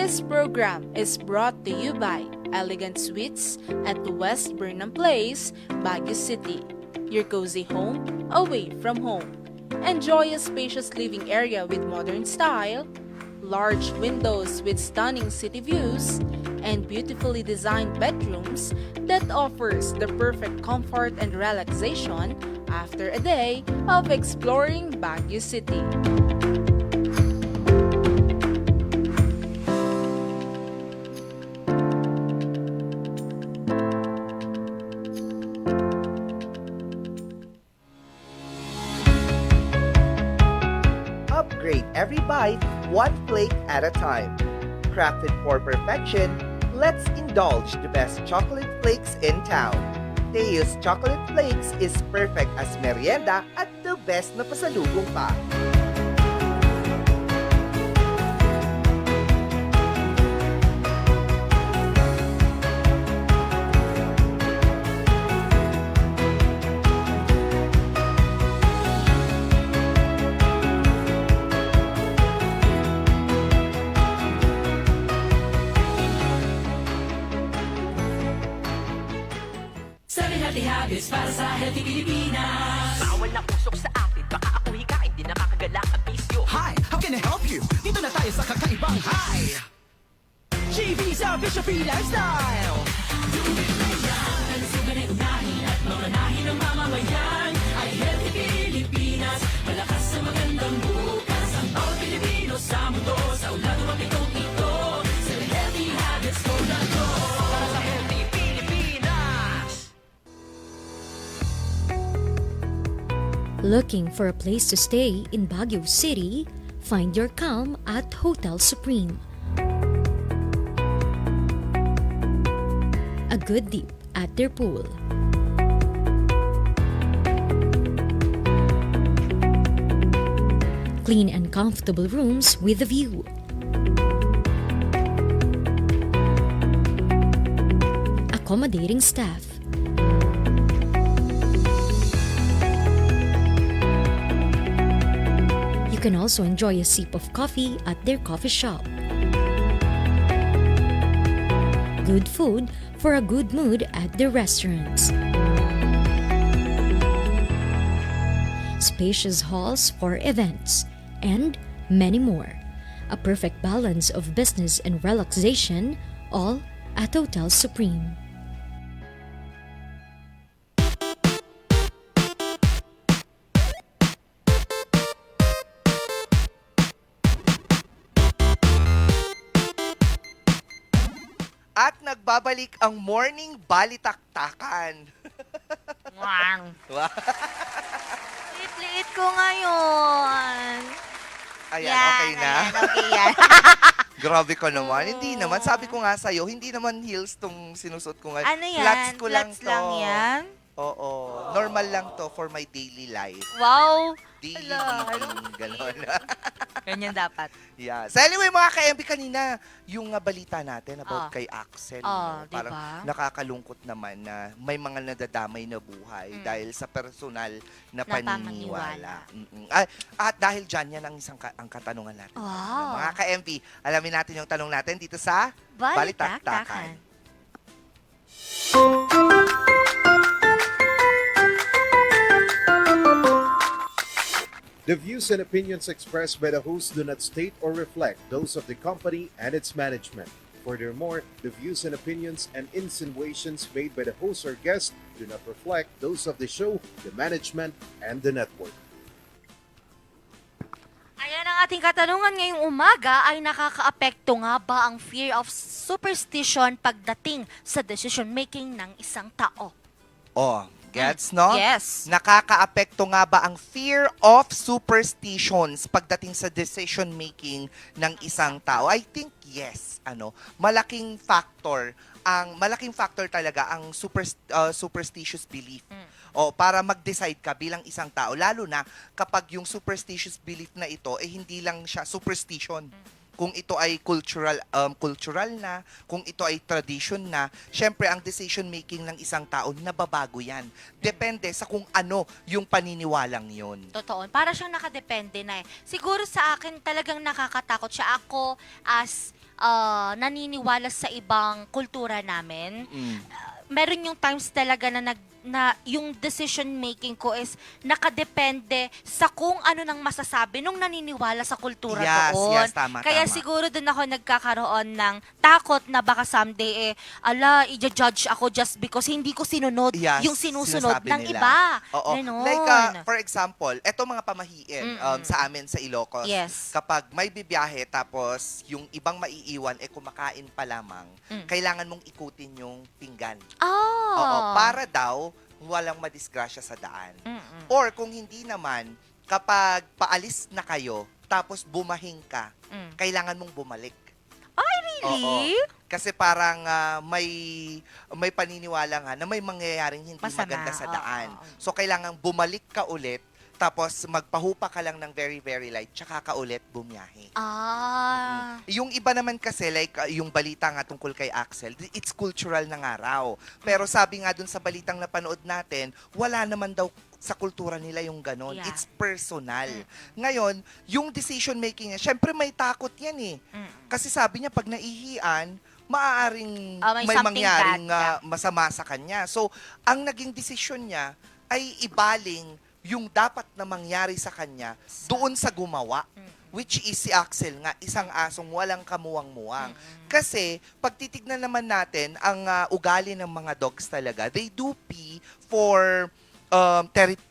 This program is brought to you by Elegant Suites at West Burnham Place, Baguio City. Your cozy home away from home. Enjoy a spacious living area with modern style, large windows with stunning city views, and beautifully designed bedrooms that offers the perfect comfort and relaxation after a day of exploring Baguio City. Upgrade every bite, one plate at a time. Crafted for perfection, let's indulge the best chocolate flakes in town. Teos Chocolate Flakes is perfect as merienda at the best na pasalubong pa. Healthy habits para sa healthy Pilipinas. Bawal na usok sa atin, baka ako hikain, di nakakagalak ang bisyo. Hi, how can I help you? Dito na tayo sa kakaibang high. G-Visa Bishop Lifestyle. Dumin na yan, kalusugan ay unahin at mamanahin ng mamamayan. Ay healthy Pilipinas, malakas sa magandang bukas. Ang bawat Pilipino sa mundo, sa ulan umapitong ito. Sa healthy habits ko na to. Para sa healthy Pilipinas. Looking for a place to stay in Baguio City? Find your calm at Hotel Supreme. A good dip at their pool. Clean and comfortable rooms with a view. Accommodating staff. You can also enjoy a sip of coffee at their coffee shop. Good food for a good mood at their restaurants. Spacious halls for events, and many more. A perfect balance of business and relaxation, all at Hotel Supreme. At nagbabalik ang morning balitaktakan. Wow. Wow. Liit-liit ko ngayon. Ayan, Yan, okay na? ayan, okay yan. Grabe ka naman. Hindi naman. Sabi ko nga sa'yo, hindi naman heels tong sinusot ko ngayon. Ano yan? Flats ko lang Flats to. lang yan? Oo. Normal lang to for my daily life. Wow. Daily Ala, living. Ganon. Ganyan dapat. Yeah. So anyway, mga ka-MB, kanina, yung balita natin about kay Axel. Oh, no? Parang diba? nakakalungkot naman na may mga nadadamay na buhay dahil sa personal na paniniwala. At dahil dyan, yan ang isang ang katanungan natin. Wow. Mga ka-MB, alamin natin yung tanong natin dito sa Balitaktakan. The views and opinions expressed by the host do not state or reflect those of the company and its management. Furthermore, the views and opinions and insinuations made by the host or guest do not reflect those of the show, the management, and the network. Ayan ang ating katanungan ngayong umaga, ay nakakaapekto nga ba ang fear of superstition pagdating sa decision-making ng isang tao? Oh, gets, no? Yes. Nakakaapekto nga ba ang fear of superstitions pagdating sa decision-making ng isang tao? I think yes. Malaking factor talaga ang superstitious belief. Para mag-decide ka bilang isang tao, lalo na kapag yung superstitious belief na ito hindi lang siya superstition. Kung ito ay cultural na, kung ito ay tradition na, syempre ang decision making ng isang tao nababago yan. Depende sa kung ano yung paniniwalang yon. Totoo. Para siyang nakadepende na eh. Siguro sa akin talagang nakakatakot siya. Ako as naniniwala sa ibang kultura namin, Mm. meron yung times talaga na yung decision making ko is nakadepende sa kung ano nang masasabi nung naniniwala sa kultura doon. Yes, tama, Kaya tama. siguro doon ako nagkakaroon ng takot na baka someday i-judge ako just because hindi ko sinunod Yes, yung sinusunod sinasabi ng nila. iba. Oo. Ganon. Like, for example, eto mga pamahiin sa amin sa Ilocos. Yes. Kapag may bibiyahe tapos yung ibang maiiwan kumakain pa lamang, kailangan mong ikutin yung pinggan. Oo, para daw walang madisgrasya sa daan. Or kung hindi naman, kapag paalis na kayo, tapos bumahing ka, kailangan mong bumalik. Ay, really? Oo. Kasi parang may paniniwala nga na may mangyayaring hindi Masama, maganda sa daan. oo. So, kailangan bumalik ka ulit, tapos magpahupa ka lang ng very, very light, tsaka ka ulit bumiyahe. Yung iba naman kasi, like yung balita nga tungkol kay Axel, it's cultural na nga raw. Pero sabi nga dun sa balitang napanood natin, wala naman daw sa kultura nila yung ganon. Yeah. It's personal. Ngayon, yung decision making niya, syempre may takot yan eh. Kasi sabi niya, pag naihian, maaaring may may something mangyaring bad, masama sa kanya. So, ang naging desisyon niya ay ibaling yung dapat na mangyari sa kanya doon sa gumawa. Which is si Axel nga, isang asong walang kamuwang-muwang. Kasi, pag titignan naman natin, ang ugali ng mga dogs talaga, they do pee for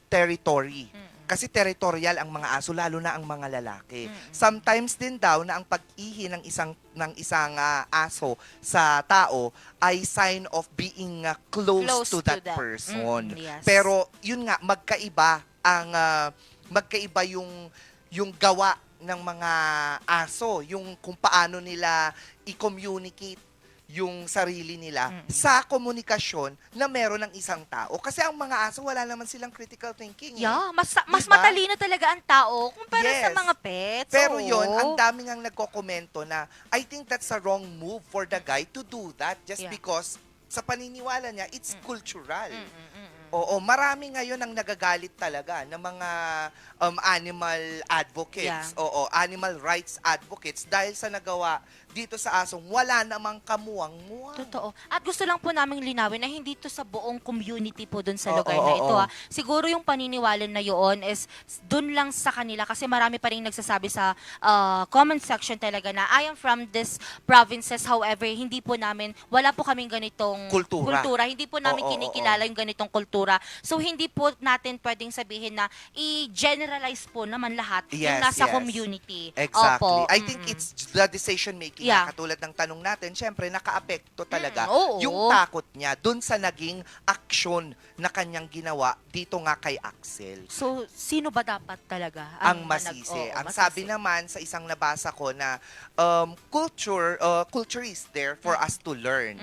territory. Kasi territorial ang mga aso, lalo na ang mga lalaki. Sometimes din daw na ang pag-ihi ng isang aso sa tao ay sign of being close to that person. Yes. Pero yun nga, magkaiba yung gawa ng mga aso, yung kung paano nila i-communicate yung sarili nila sa komunikasyon na meron ng isang tao. Kasi ang mga aso, wala naman silang critical thinking. Yeah, mas Diba? matalino talaga ang tao kumpara sa Yes. mga pets. Pero Oo. yun, ang daming ang nagkokomento na I think that's a wrong move for the guy to do that just Yeah. because sa paniniwala niya, it's cultural. Oo, marami ngayon ang nagagalit talaga ng mga animal advocates. Yeah. Oo, animal rights advocates dahil sa nagawa dito sa asong wala namang kamuwang-muwang. Totoo. At gusto lang po naming linawin na hindi to sa buong community po dun sa Oo, lugar na oo, ito. oo. Siguro yung paniniwala na yun is dun lang sa kanila kasi marami pa rin nagsasabi sa comment section talaga na I am from this provinces. However, hindi po namin, wala po kaming ganitong Kultura. Hindi po namin Oo, oo, kinikilala yung ganitong kultura. So, hindi po natin pwedeng sabihin na i-generalize po naman lahat yung Yes, nasa yes. community. Exactly. Opo. I think it's the decision making. Yeah. Katulad ng tanong natin, syempre nakaapekto talaga oo. yung takot niya dun sa naging aksyon na kanyang ginawa dito nga kay Axel. So, sino ba dapat talaga Ang masisi. Ang sabi naman sa isang nabasa ko na culture is there for us to learn.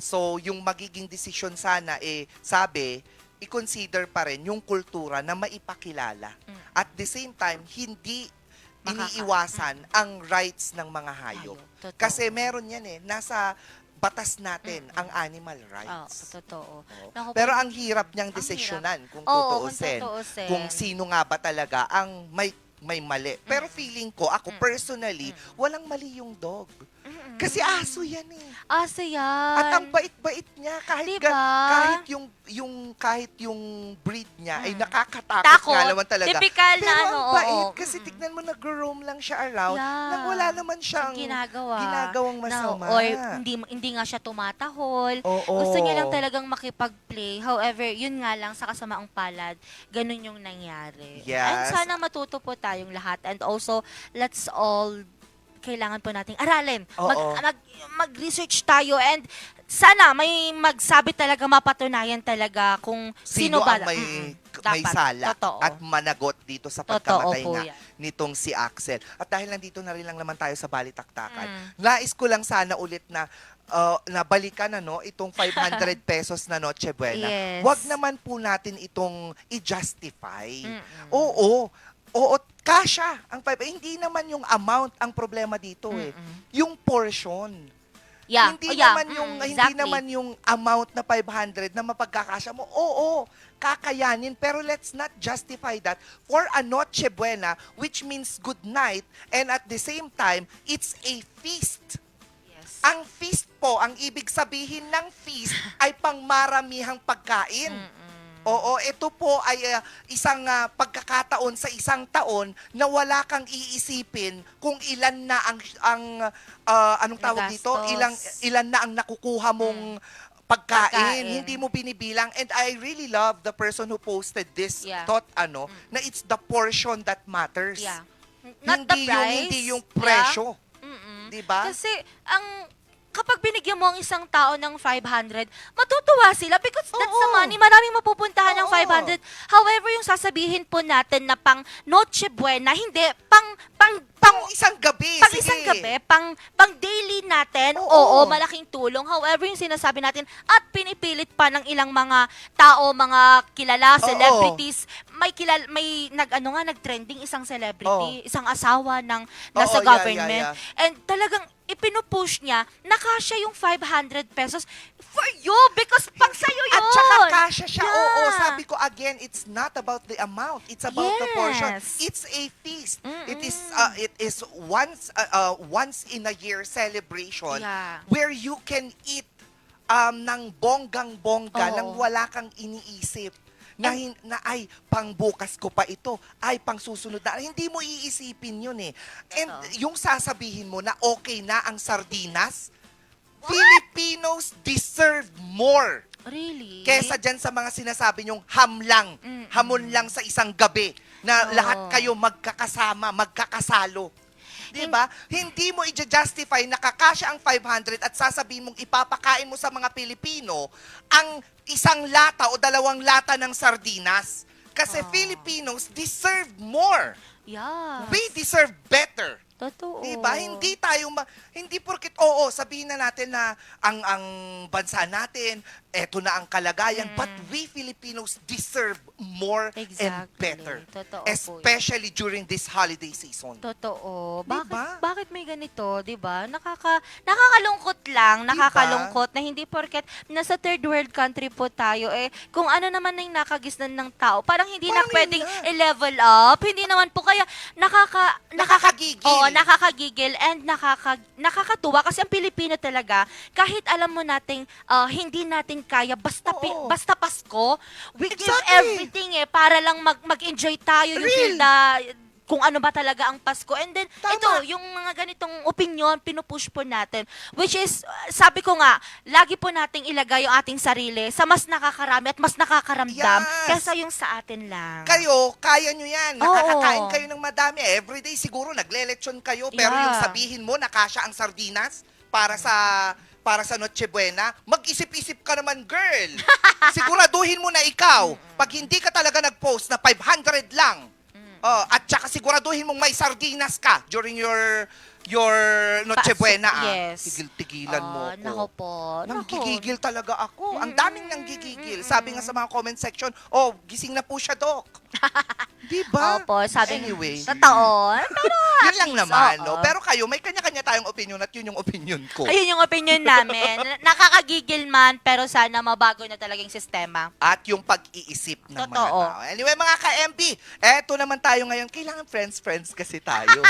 So, yung magiging desisyon sana sabi, i-consider pa rin yung kultura na maipakilala. At the same time, hindi iniiwasan ang rights ng mga hayop. Totoo. Kasi meron yan nasa batas natin ang animal rights. Totoo. Pero ang hirap niyang desisyonan kung tutuusin. Kung sino nga ba talaga ang may mali. Pero feeling ko, ako personally, walang mali yung dog. Kasi aso yan Aso yan. At ang bait-bait niya kahit Diba? kahit yung breed niya ay nakakatakot Takot. nga naman talaga. Typical Pero na ang oo. bait kasi tignan mo nag-roam lang siya around nang wala naman siyang ginagawang masama. Or hindi nga siya tumatahol. Oo. Gusto niya lang talagang makipag-play. However, yun nga lang sa kasamaang palad, ganun yung nangyari. Yes. And sana matuto po tayong lahat. And also, let's all kailangan po nating aralin. Oo. Mag-research tayo and sana may magsabi talaga, mapatunayan talaga kung sino ba ang may dapat. sala Totoo. at managot dito sa Totoo pagkamatay po nga yan. nitong si Axel. At dahil nandito na rin lang naman tayo sa balitaktakan, nais ko lang sana ulit na nabalikan itong 500 pesos na Noche Buena. Yes. Wag naman po natin itong i-justify. Oo, kasya ang hindi naman yung amount ang problema dito yung portion. Yeah. Hindi Yeah. naman yung hindi Exactly. naman yung amount na 500 na mapagkakasya mo. Oo, kakayanin, pero let's not justify that for a Noche Buena, which means good night, and at the same time it's a feast Ang feast po, ang ibig sabihin ng feast ay pangmaramihang pagkain. Oo, ito po ay isang pagkakataon sa isang taon na wala kang iisipin kung ilan na anong tawag dito? Ilan na ang nakukuha mong pagkain. Hindi mo binibilang. And I really love the person who posted this thought, na it's the portion that matters. Yeah. Not the price. Hindi yung presyo. Diba? Kasi kapag binigyan mo ang isang tao ng 500, matutuwa sila because that's the money. Maraming mapupuntahan ng 500. However, yung sasabihin po natin na pang Noche Buena, hindi, pang isang gabi. Pang isang gabi, pang daily natin, oo, malaking tulong. However, yung sinasabi natin, at pinipilit pa ng ilang mga tao, mga kilala, celebrities, may nag-trending isang celebrity, isang asawa ng nasa government. And talagang ipinupush niya na kasya yung 500 pesos for you because pang sayo yun. At saka kasya siya. Oo, sabi ko again, it's not about the amount. It's about the portion. It's a feast. It is once in a year celebration where you can eat ng bonggang-bongga nang wala kang iniisip. Na ay, pang bukas ko pa ito, ay, pang susunod na. Hindi mo iisipin yun eh. And yung sasabihin mo na okay na ang sardinas, Filipinos deserve more. Really? Kesa dyan sa mga sinasabi nyong hamlang, hamon lang sa isang gabi na lahat kayo magkakasama, magkakasalo. Diba? Hindi mo i-justify na kakasya ang 500 at sasabihin mong ipapakain mo sa mga Pilipino ang isang lata o 2 lata ng sardinas. Kasi Filipinos deserve more. Yeah. We deserve better. Totoo. Diba? Hindi porket sabihin na natin na ang bansa natin, eto na ang kalagayan, but we Filipinos deserve more and better. Totoo especially during this holiday season. Totoo. Diba? Bakit may ganito, 'di ba? Nakakalungkot lang, nakakalungkot na hindi porket nasa third world country po tayo kung ano naman ang nakagisnan ng tao, parang hindi na pwedeng i-level up. Hindi naman po kaya nakakagigil and nakakatuwa kasi ang Pilipino talaga, kahit alam mo nating hindi natin kaya basta Pasko, we give everything para lang mag-enjoy tayo yung feel na kung ano ba talaga ang Pasko. And then, ito, yung mga ganitong opinion, pinupush po natin. Which is, sabi ko nga, lagi po nating ilagay yung ating sarili sa mas nakakarami at mas nakakaramdam kesa yung sa atin lang. Kayo, kaya nyo yan. Nakakakain kayo ng madami. Everyday siguro nagle-lechon kayo, pero yung sabihin mo, nakasya ang sardinas para sa Noche Buena, mag-isip-isip ka naman, girl. Siguraduhin mo na ikaw, pag hindi ka talaga nag-post na 500 lang, at saka siguraduhin mong may sardinas ka during your Noche Buena. Yes. Tigil-tigilan mo ko. Nako po. Nanggigigil talaga ako. Ang daming nanggigigil. Sabi nga sa mga comment section, gising na po siya, Doc. Diba? Opo, sabi anyway. Totoo. Pero yun lang naman, no? Pero kayo, may kanya-kanya tayong opinion at yun yung opinion ko. Ayun yung opinion namin. Nakakagigil man, pero sana mabago na talagang sistema. At yung pag-iisip ng mga tao. Anyway, mga ka-MB, eto naman tayo ngayon. Kailangan friends kasi tayo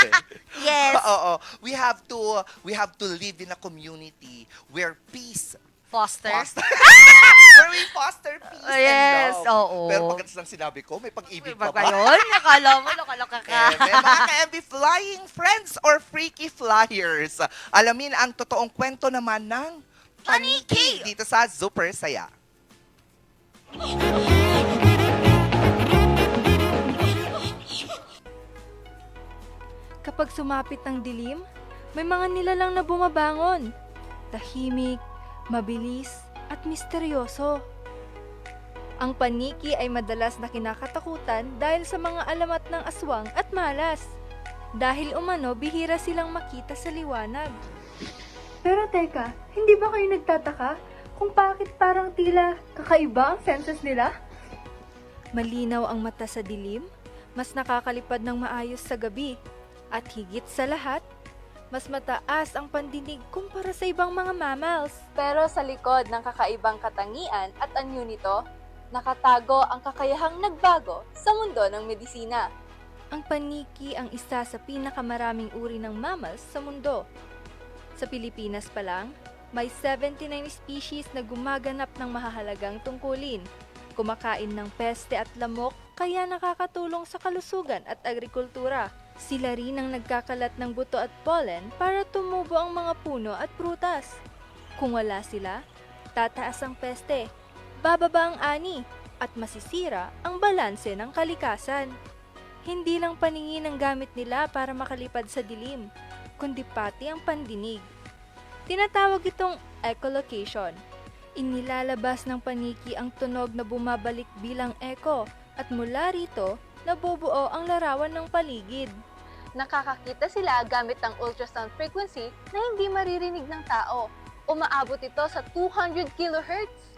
Yes. Oo. We have to live in a community where peace where we foster peace and love. Oo. Pero pagkatapos ng sinabi ko, may pag-ibig pa ba? Ngayon, nakala mo, nakaloka ka. Mga ka-MB, flying friends or freaky flyers. Alamin ang totoong kwento naman ng Paniki dito sa Super Saya. Kapag sumapit ng dilim, may mga nilalang na bumabangon. Tahimik, mabilis, at misteryoso. Ang paniki ay madalas na kinakatakutan dahil sa mga alamat ng aswang at malas. Dahil umano, bihira silang makita sa liwanag. Pero teka, hindi ba kayo nagtataka kung bakit parang tila kakaiba ang senses nila? Malinaw ang mata sa dilim, mas nakakalipad ng maayos sa gabi. At higit sa lahat, mas mataas ang pandinig kumpara sa ibang mga mammals. Pero sa likod ng kakaibang katangian at anyo nito, nakatago ang kakayahang nagbago sa mundo ng medisina. Ang paniki ang isa sa pinakamaraming uri ng mammals sa mundo. Sa Pilipinas pa lang, may 79 species na gumaganap ng mahahalagang tungkulin. Kumakain ng peste at lamok kaya nakakatulong sa kalusugan at agrikultura. Sila rin ang nagkakalat ng buto at pollen para tumubo ang mga puno at prutas. Kung wala sila, tataas ang peste, bababa ang ani, at masisira ang balanse ng kalikasan. Hindi lang paningin ang gamit nila para makalipad sa dilim, kundi pati ang pandinig. Tinatawag itong echolocation. Inilalabas ng paniki ang tunog na bumabalik bilang echo at mula rito, nabubuo ang larawan ng paligid. Nakakakita sila gamit ang ultrasound frequency na hindi maririnig ng tao. Umaabot ito sa 200 kHz.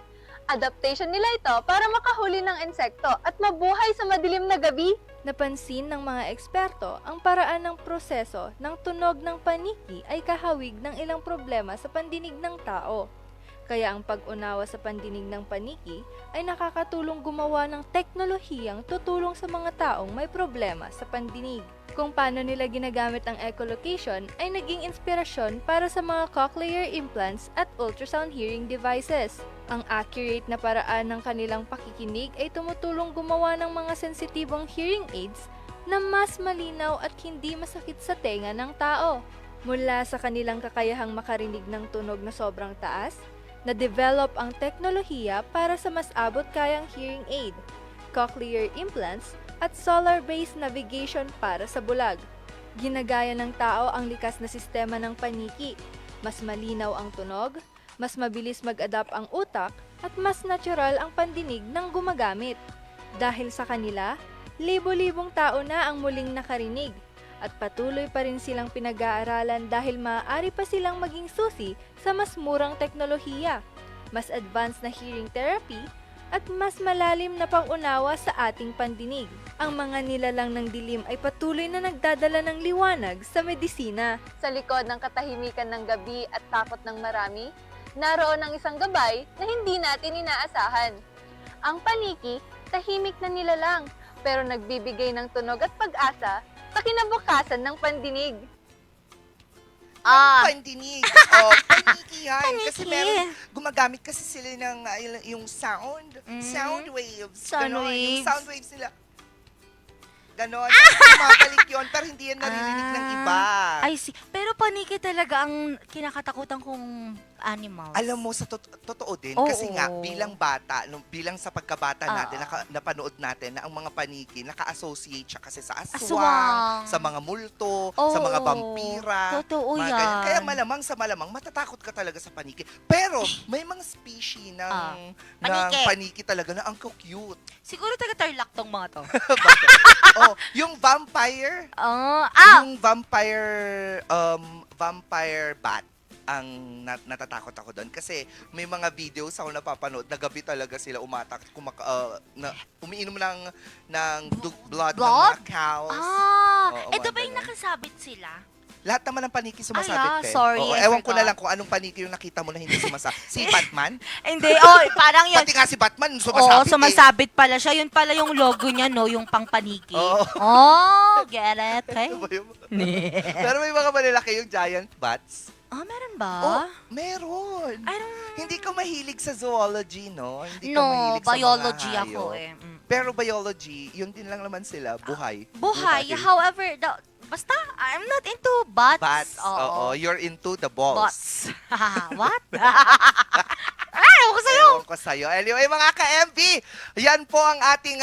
Adaptation nila ito para makahuli ng insekto at mabuhay sa madilim na gabi. Napansin ng mga eksperto ang paraan ng proseso ng tunog ng paniki ay kahawig ng ilang problema sa pandinig ng tao. Kaya ang pag-unawa sa pandinig ng paniki ay nakakatulong gumawa ng teknolohiyang tutulong sa mga taong may problema sa pandinig. Kung paano nila ginagamit ang echolocation ay naging inspirasyon para sa mga cochlear implants at ultrasound hearing devices. Ang accurate na paraan ng kanilang pakikinig ay tumutulong gumawa ng mga sensitibong hearing aids na mas malinaw at hindi masakit sa tenga ng tao. Mula sa kanilang kakayahang makarinig ng tunog na sobrang taas, na-develop ang teknolohiya para sa mas abot kayang hearing aid, cochlear implants, at solar-based navigation para sa bulag. Ginagaya ng tao ang likas na sistema ng paniki. Mas malinaw ang tunog, mas mabilis mag-adapt ang utak, at mas natural ang pandinig ng gumagamit. Dahil sa kanila, libo-libong tao na ang muling nakarinig. At patuloy pa rin silang pinag-aaralan dahil maaari pa silang maging susi sa mas murang teknolohiya, mas advanced na hearing therapy, at mas malalim na pangunawa sa ating pandinig. Ang mga nilalang ng dilim ay patuloy na nagdadala ng liwanag sa medisina. Sa likod ng katahimikan ng gabi at takot ng marami, naroon ang isang gabay na hindi natin inaasahan. Ang paniki, tahimik na nilalang, pero nagbibigay ng tunog at pag-asa sa kinabukasan ng pandinig. Pandinig. Paniki yan. Kasi meron, gumagamit kasi sila ng yung sound. Sound waves. Ganon. Yung sound waves nila. Ganon. Kumabalik yun, pero hindi yan naririnig ng iba. I see. Pero paniki talaga ang kinakatakutan kong animals. Alam mo, sa totoo din, Oo. kasi nga, bilang bata, bilang sa pagkabata natin, napanood natin na ang mga paniki, naka-associate siya kasi sa aswang, sa mga multo, sa mga vampira. Totoo mga yan. ganyan. Kaya malamang, matatakot ka talaga sa paniki. Pero, may mga species ng paniki talaga na ang cute. Siguro taga-Tarlac tong mga to. Yung vampire, yung vampire bat, ang natatakot ako doon kasi may mga videos ako napapanood na gabi talaga sila umatak, umiinom ng blood ng mga cows. Ito ba yung nakasabit sila? Lahat naman ng paniki sumasabit. Sorry, I ewan ko na forgot. lang kung anong paniki yung nakita mo na hindi sumasabit. Si Batman? Hindi, parang yun. Pati nga si Batman sumasabit. Sumasabit pala siya. Yun pala yung logo niya, no? Yung pang paniki. Get it? Okay? Pero may mga malalaki yung giant bats. Meron ba? Meron. Hindi ka mahilig sa zoology, no? Hindi ka No, mahilig sa biology mga ako hayop. Pero biology, yun din lang naman sila, buhay. Buhay. However, basta, I'm not into bats. Bats. Oo. You're into the balls. Bots. What? Ewan ko sa'yo. Ewan ko sa'yo. Anyway, mga ka-MV, yan po ang ating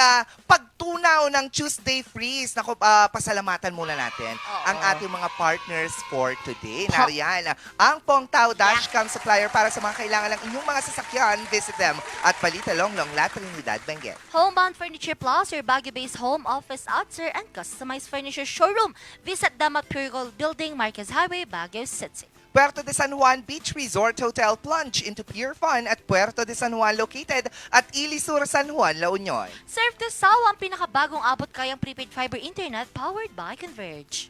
pagtunaw ng Tuesday Freeze. Naku, pasalamatan muna natin ang ating mga partners for today. Nariyan, ang Pong Tao Dashcam Supplier para sa mga kailangan ng inyong mga sasakyan. Visit them at Balita Longlong, La Trinidad, Benguet. Homebound Furniture Plus, your Baguio-based home, office, outdoor, and customized furniture showroom. Visit them at Pure Gold Building, Marquez Highway, Baguio City. Puerto de San Juan Beach Resort Hotel, plunge into pure fun at Puerto de San Juan, located at Ilisur, San Juan, La Union. Surf to Sawa, ang pinakabagong abot kayang prepaid fiber internet powered by Converge.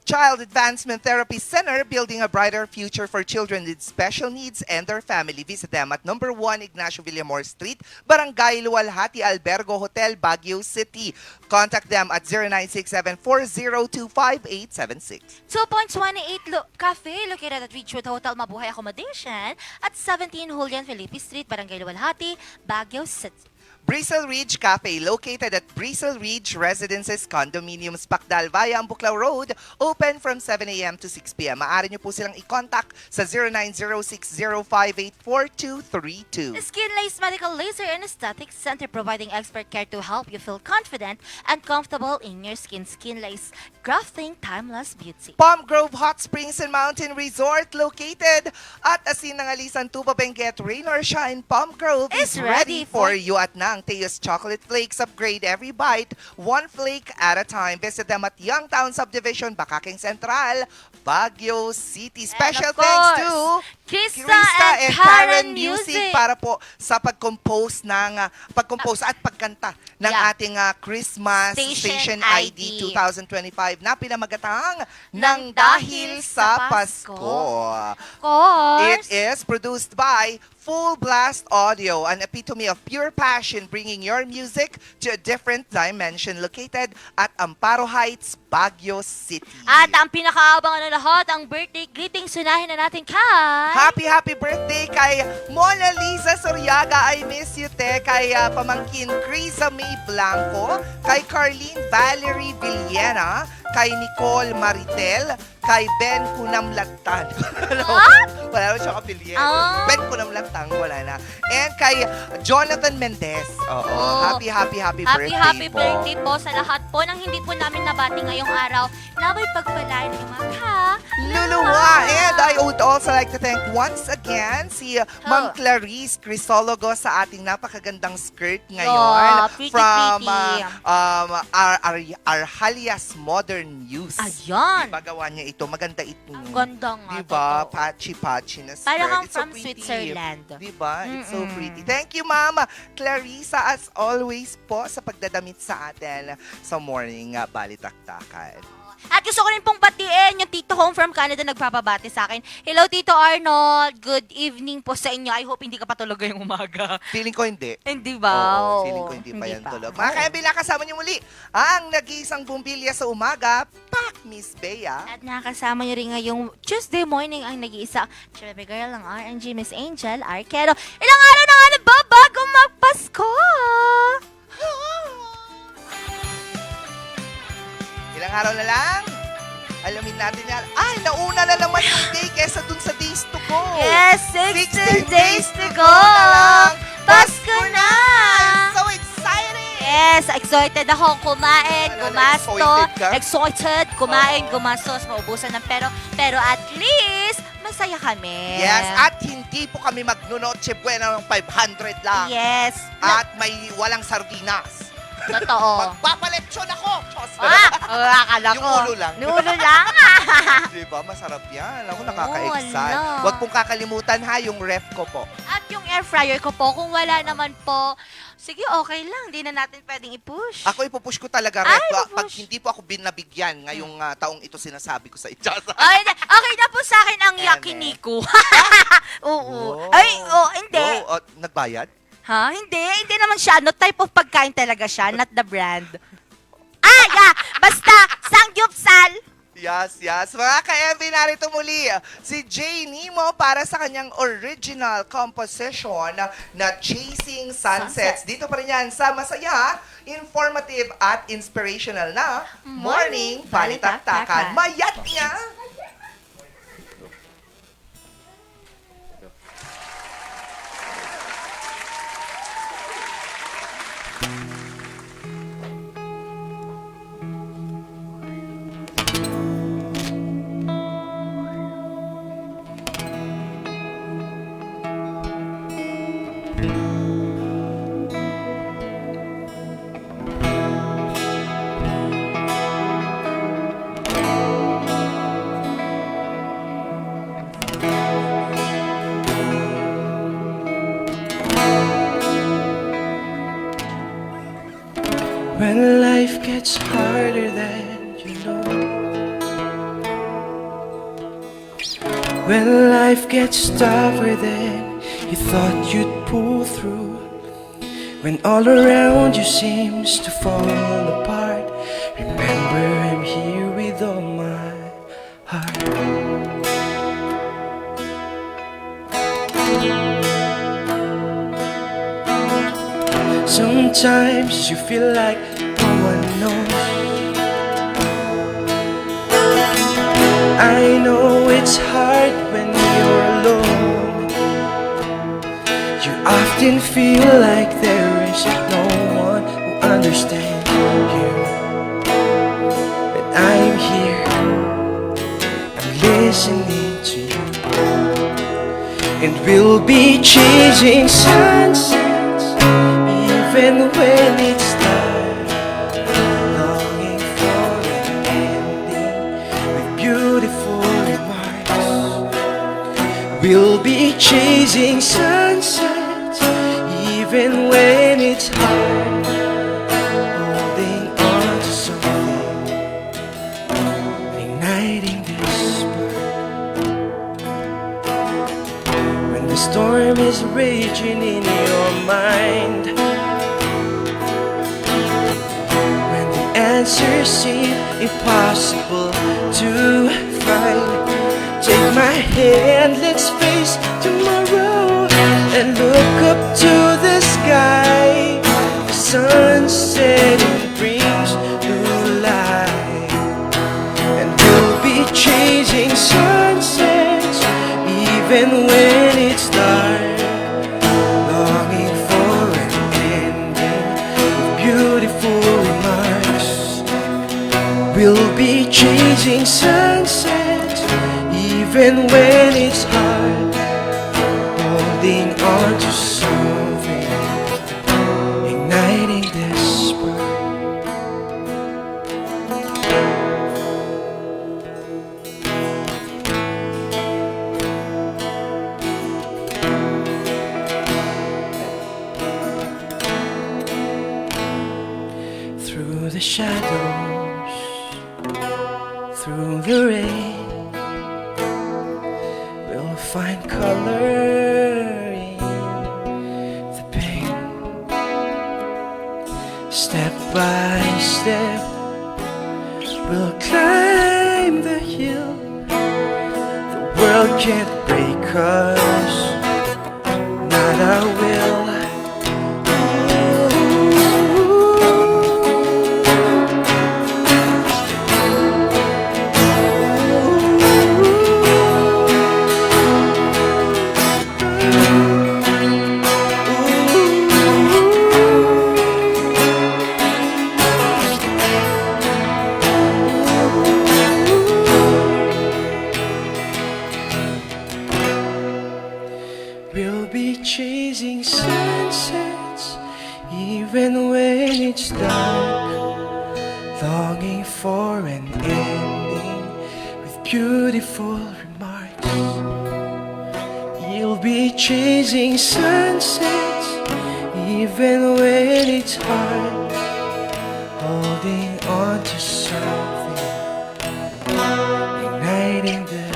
Child Advancement Therapy Center, building a brighter future for children with special needs and their family. Visit them at number 1 Ignacio Villamor Street, Barangay Luwalhati, Albergo Hotel, Baguio City. Contact them at 0967-4025-876. 2.28 Cafe, located at Ridgewood Hotel Mabuhay Accommodation at 17 Julian Felipe Street, Barangay Luwalhati, Baguio City. Bristle Ridge Cafe, located at Bristle Ridge Residences Condominiums, Pacdal via Ambuclao Road, open from 7 a.m. to 6 p.m. Maaari niyo po silang i-contact sa 0906-058-4232. Skin Lace Medical Laser and Aesthetic Center, providing expert care to help you feel confident and comfortable in your skin. Skin Lace, grafting timeless beauty. Palm Grove Hot Springs and Mountain Resort, located at Asinangalisan, Tuba, Benguet, Rain or Shine. Palm Grove is ready for you at Nang Teos Chocolate Flakes. Upgrade every bite, 1 flake at a time. Visit them at Youngtown Subdivision, Bakaking Central, Baguio City. Special thanks to Krista and Karen Music para po sa pag-compose at pagkanta ng ating Christmas Station ID 2025 na pinamagatang ng Dahil sa Pasko. It is produced by Full Blast Audio, an epitome of pure passion, bringing your music to a different dimension, located at Amparo Heights, Baguio City. At ang pinakaabangan na lahat, ang birthday greetings, sunahin na natin kay... Happy birthday kay Mona Lisa Soriaga, I miss you te, kay pamangkin Crisa May Blanco, kay Carlene Valerie Villena, kay Nicole Maritel, kay Ben Kunamlatan. Wala naman siya kapilye. Ben Kunamlatan, wala na. And kay Jonathan Mendez. Happy birthday Happy po. birthday po sa lahat po nang hindi po namin nabati ngayong araw. Naway pagpalain ng mga Luluwa. And I would also like to thank once again si Ma'am Clarice Crisologo sa ating napakagandang skirt ngayon. From Arhalias Modern News. Ayan. Diba gawa niya ito? Maganda ito. Ang ganda nga. Diba? Patchy na skirt. Parang It's from so pretty. Switzerland. Diba? It's so pretty. Thank you, Mama Clarissa, as always po sa pagdadamit sa atin sa morning balitaktakan. At gusto ko rin pong batiin yung Tito Home from Canada nagpapabati sa akin. Hello, Tito Arnold. Good evening po sa inyo. I hope hindi ka patulog ngayong umaga. Feeling ko hindi. Hindi ba? Oo, feeling ko hindi pa yan tulog. Mga kaibila, kasama niyo muli ang nag-iisang bumbilya sa umaga, Miss Bea. At nakasama niyo rin ngayong Tuesday morning ang nag-iisa Chubby Girl ng RNG, Miss Angel Arquero. Ilang araw na nga na ba bago magpasko? Ilang araw na lang? Alamin natin yan. Ay, nauna na naman yung day kesa dun sa days to go. Yes, 16 days to go. na lang. Pasko na! So exciting! Yes, excited ako kumain, gumasto. excited ka? Excited, kumain, gumastos, maubusan ng pero at least, masaya kami. Yes, at hindi po kami magnunoche buena ng 500 lang. Yes. At may walang sardinas. Totoo. Magpapaletsyon ako! Akala ko. Yung ulo lang. Yung ulo lang. Diba? Masarap yan. Ako nakaka-excite. wala. Huwag pong kakalimutan ha, yung ref ko po. At yung air fryer ko po, kung wala naman po, sige, okay lang. Hindi na natin pwedeng i-push. Ako ipupush ko talaga ref. Pag hindi po ako binabigyan ngayong taong ito sinasabi ko sa inyo. Okay na po sa akin ang yakiniku. Oo. Ay, hindi. Nagbayad? Ha? Hindi naman siya. No type of pagkain talaga siya, not the brand. Basta, sangyupsal. Yes. Mga ka-MV, narito muli si Jay Nemo para sa kanyang original composition na Chasing Sunsets. Dito pa rin yan sa masaya, informative at inspirational na Morning Balitaktakan. Mayat niya! When life gets harder than you know, When life gets tougher than you thought you'd pull through, when all around you seems to fall apart, remember I'm here with all my heart. Sometimes you feel like no one knows. I know it's hard when you're alone. You often feel like there is no one who understands you. But I'm here, I'm listening to you. And we'll be chasing sunsets even when it's dark, longing for an ending with beautiful remarks. We'll be chasing sunsets even when it's hard, holding on to something, igniting this spark. When the storm is raging in your mind, when the answers seem impossible to find, take my hand, let's face tomorrow and look up to the sky. The sun setting brings new light, and we'll be chasing sunsets even when it's dark, longing for an ending with beautiful remarks. We'll be chasing sunsets even when it's hard, holding on to something, igniting this spark. Through the shadows, through the rain, we'll find color in the pain. Step by step, we'll climb the hill. The world can't break us, not our will. We'll be chasing sunsets even when it's dark, longing for an ending with beautiful remarks. You'll be chasing sunsets even when it's hard, holding on to something, igniting the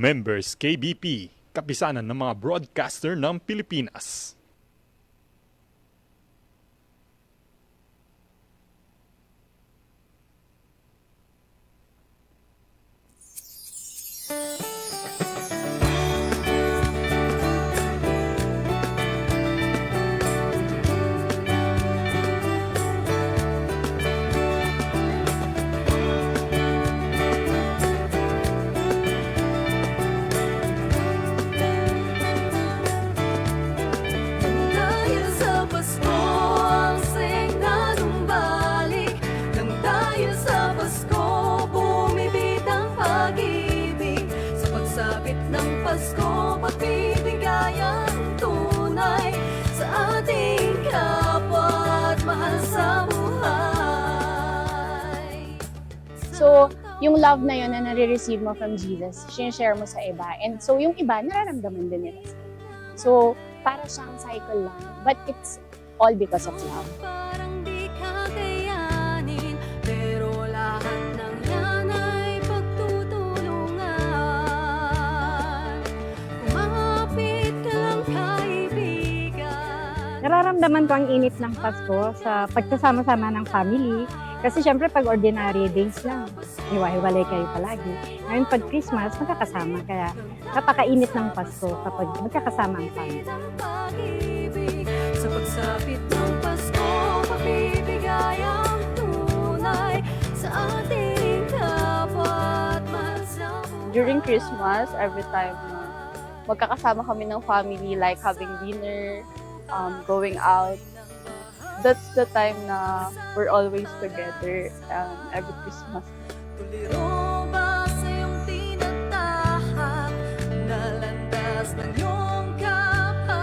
Members KBP, kapisanan ng mga broadcaster ng Pilipinas. yung love na yun na nare-receive mo from Jesus, sinishare mo sa iba. And so yung iba, nararamdaman din nila. So, para siyang cycle lang. But it's all because of love. Parang di kakayanin, pero lahat ng yan ay pagtutulungan. Kumapit ka lang, kaibigan. Nararamdaman ko ang init ng Pasko sa pagkasama-sama ng family. Kasi syempre pag ordinary days lang, hiwa-hiwalay kayo palagi. Ngayon pag Christmas, magkakasama. Kaya napakainit ng Pasko kapag magkakasama ang family. Sa pagsapit ng Pasko, papibigay ang tunay sa ating kapwa at mahal sa buhay. During Christmas, every time na magkakasama kami ng family, like having dinner, going out, that's the time na we're always together every Christmas. Tuliro ba sa iyong tinatahak na landas ng iyong kapalaran?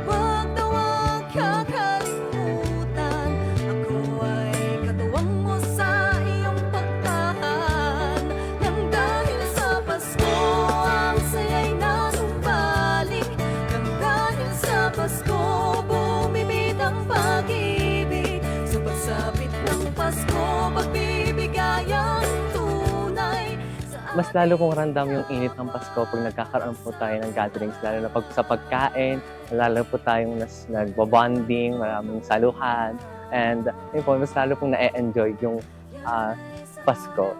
Huwag daw ang kakalimutan, ako ay katuwang mo sa iyong pagtahan. Nang dahil sa Pasko, ang saya'y nanumbalik. Nang dahil sa Pasko, bumibit ang pag-ibig. Sa pagsapit ng Pasko, pagbibigay ang tunay. Mas lalo kong ramdam yung init ng Pasko pag nagkakaroon po tayo ng gatherings, lalo na pag sa pagkain, lalo po tayong nagbabonding, maraming saluhan, and yun po, mas lalo pong na-enjoy yung Pasko.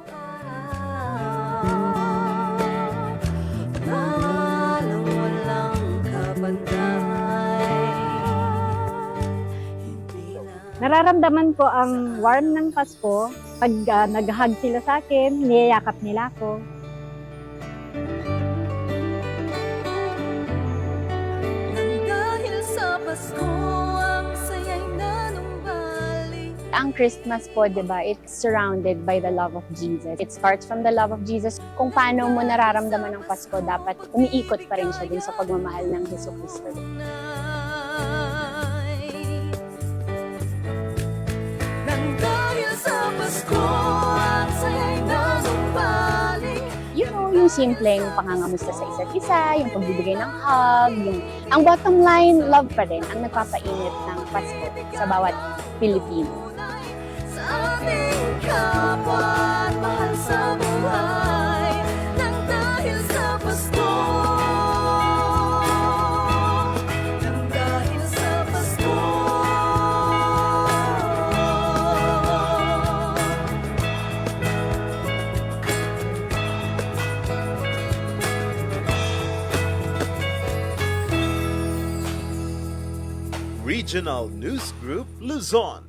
Nararamdaman ko ang warm ng Pasko pag nag-hug sila sa akin, niyayakap nila ako. Dahil sa Pasko, ang saya'y nanumbalik. Ang Christmas po, di ba, it's surrounded by the love of Jesus. It starts from the love of Jesus. Kung paano mo nararamdaman ang Pasko, dapat umiikot pa rin siya din sa pagmamahal ng Jesucristo. Dahil sa Pasko, ang saya'y nanumbalik. You know, yung simpleng pangangamusta sa isa't isa, yung pagbibigay ng hug, ang bottom line, love pa rin ang nagpapainit ng Pasko sa bawat Pilipino. Sa ating kapwa at mahal sa buhay. Nang dahil sa Pasko, nang dahil sa Pasko. Regional News Group Luzon.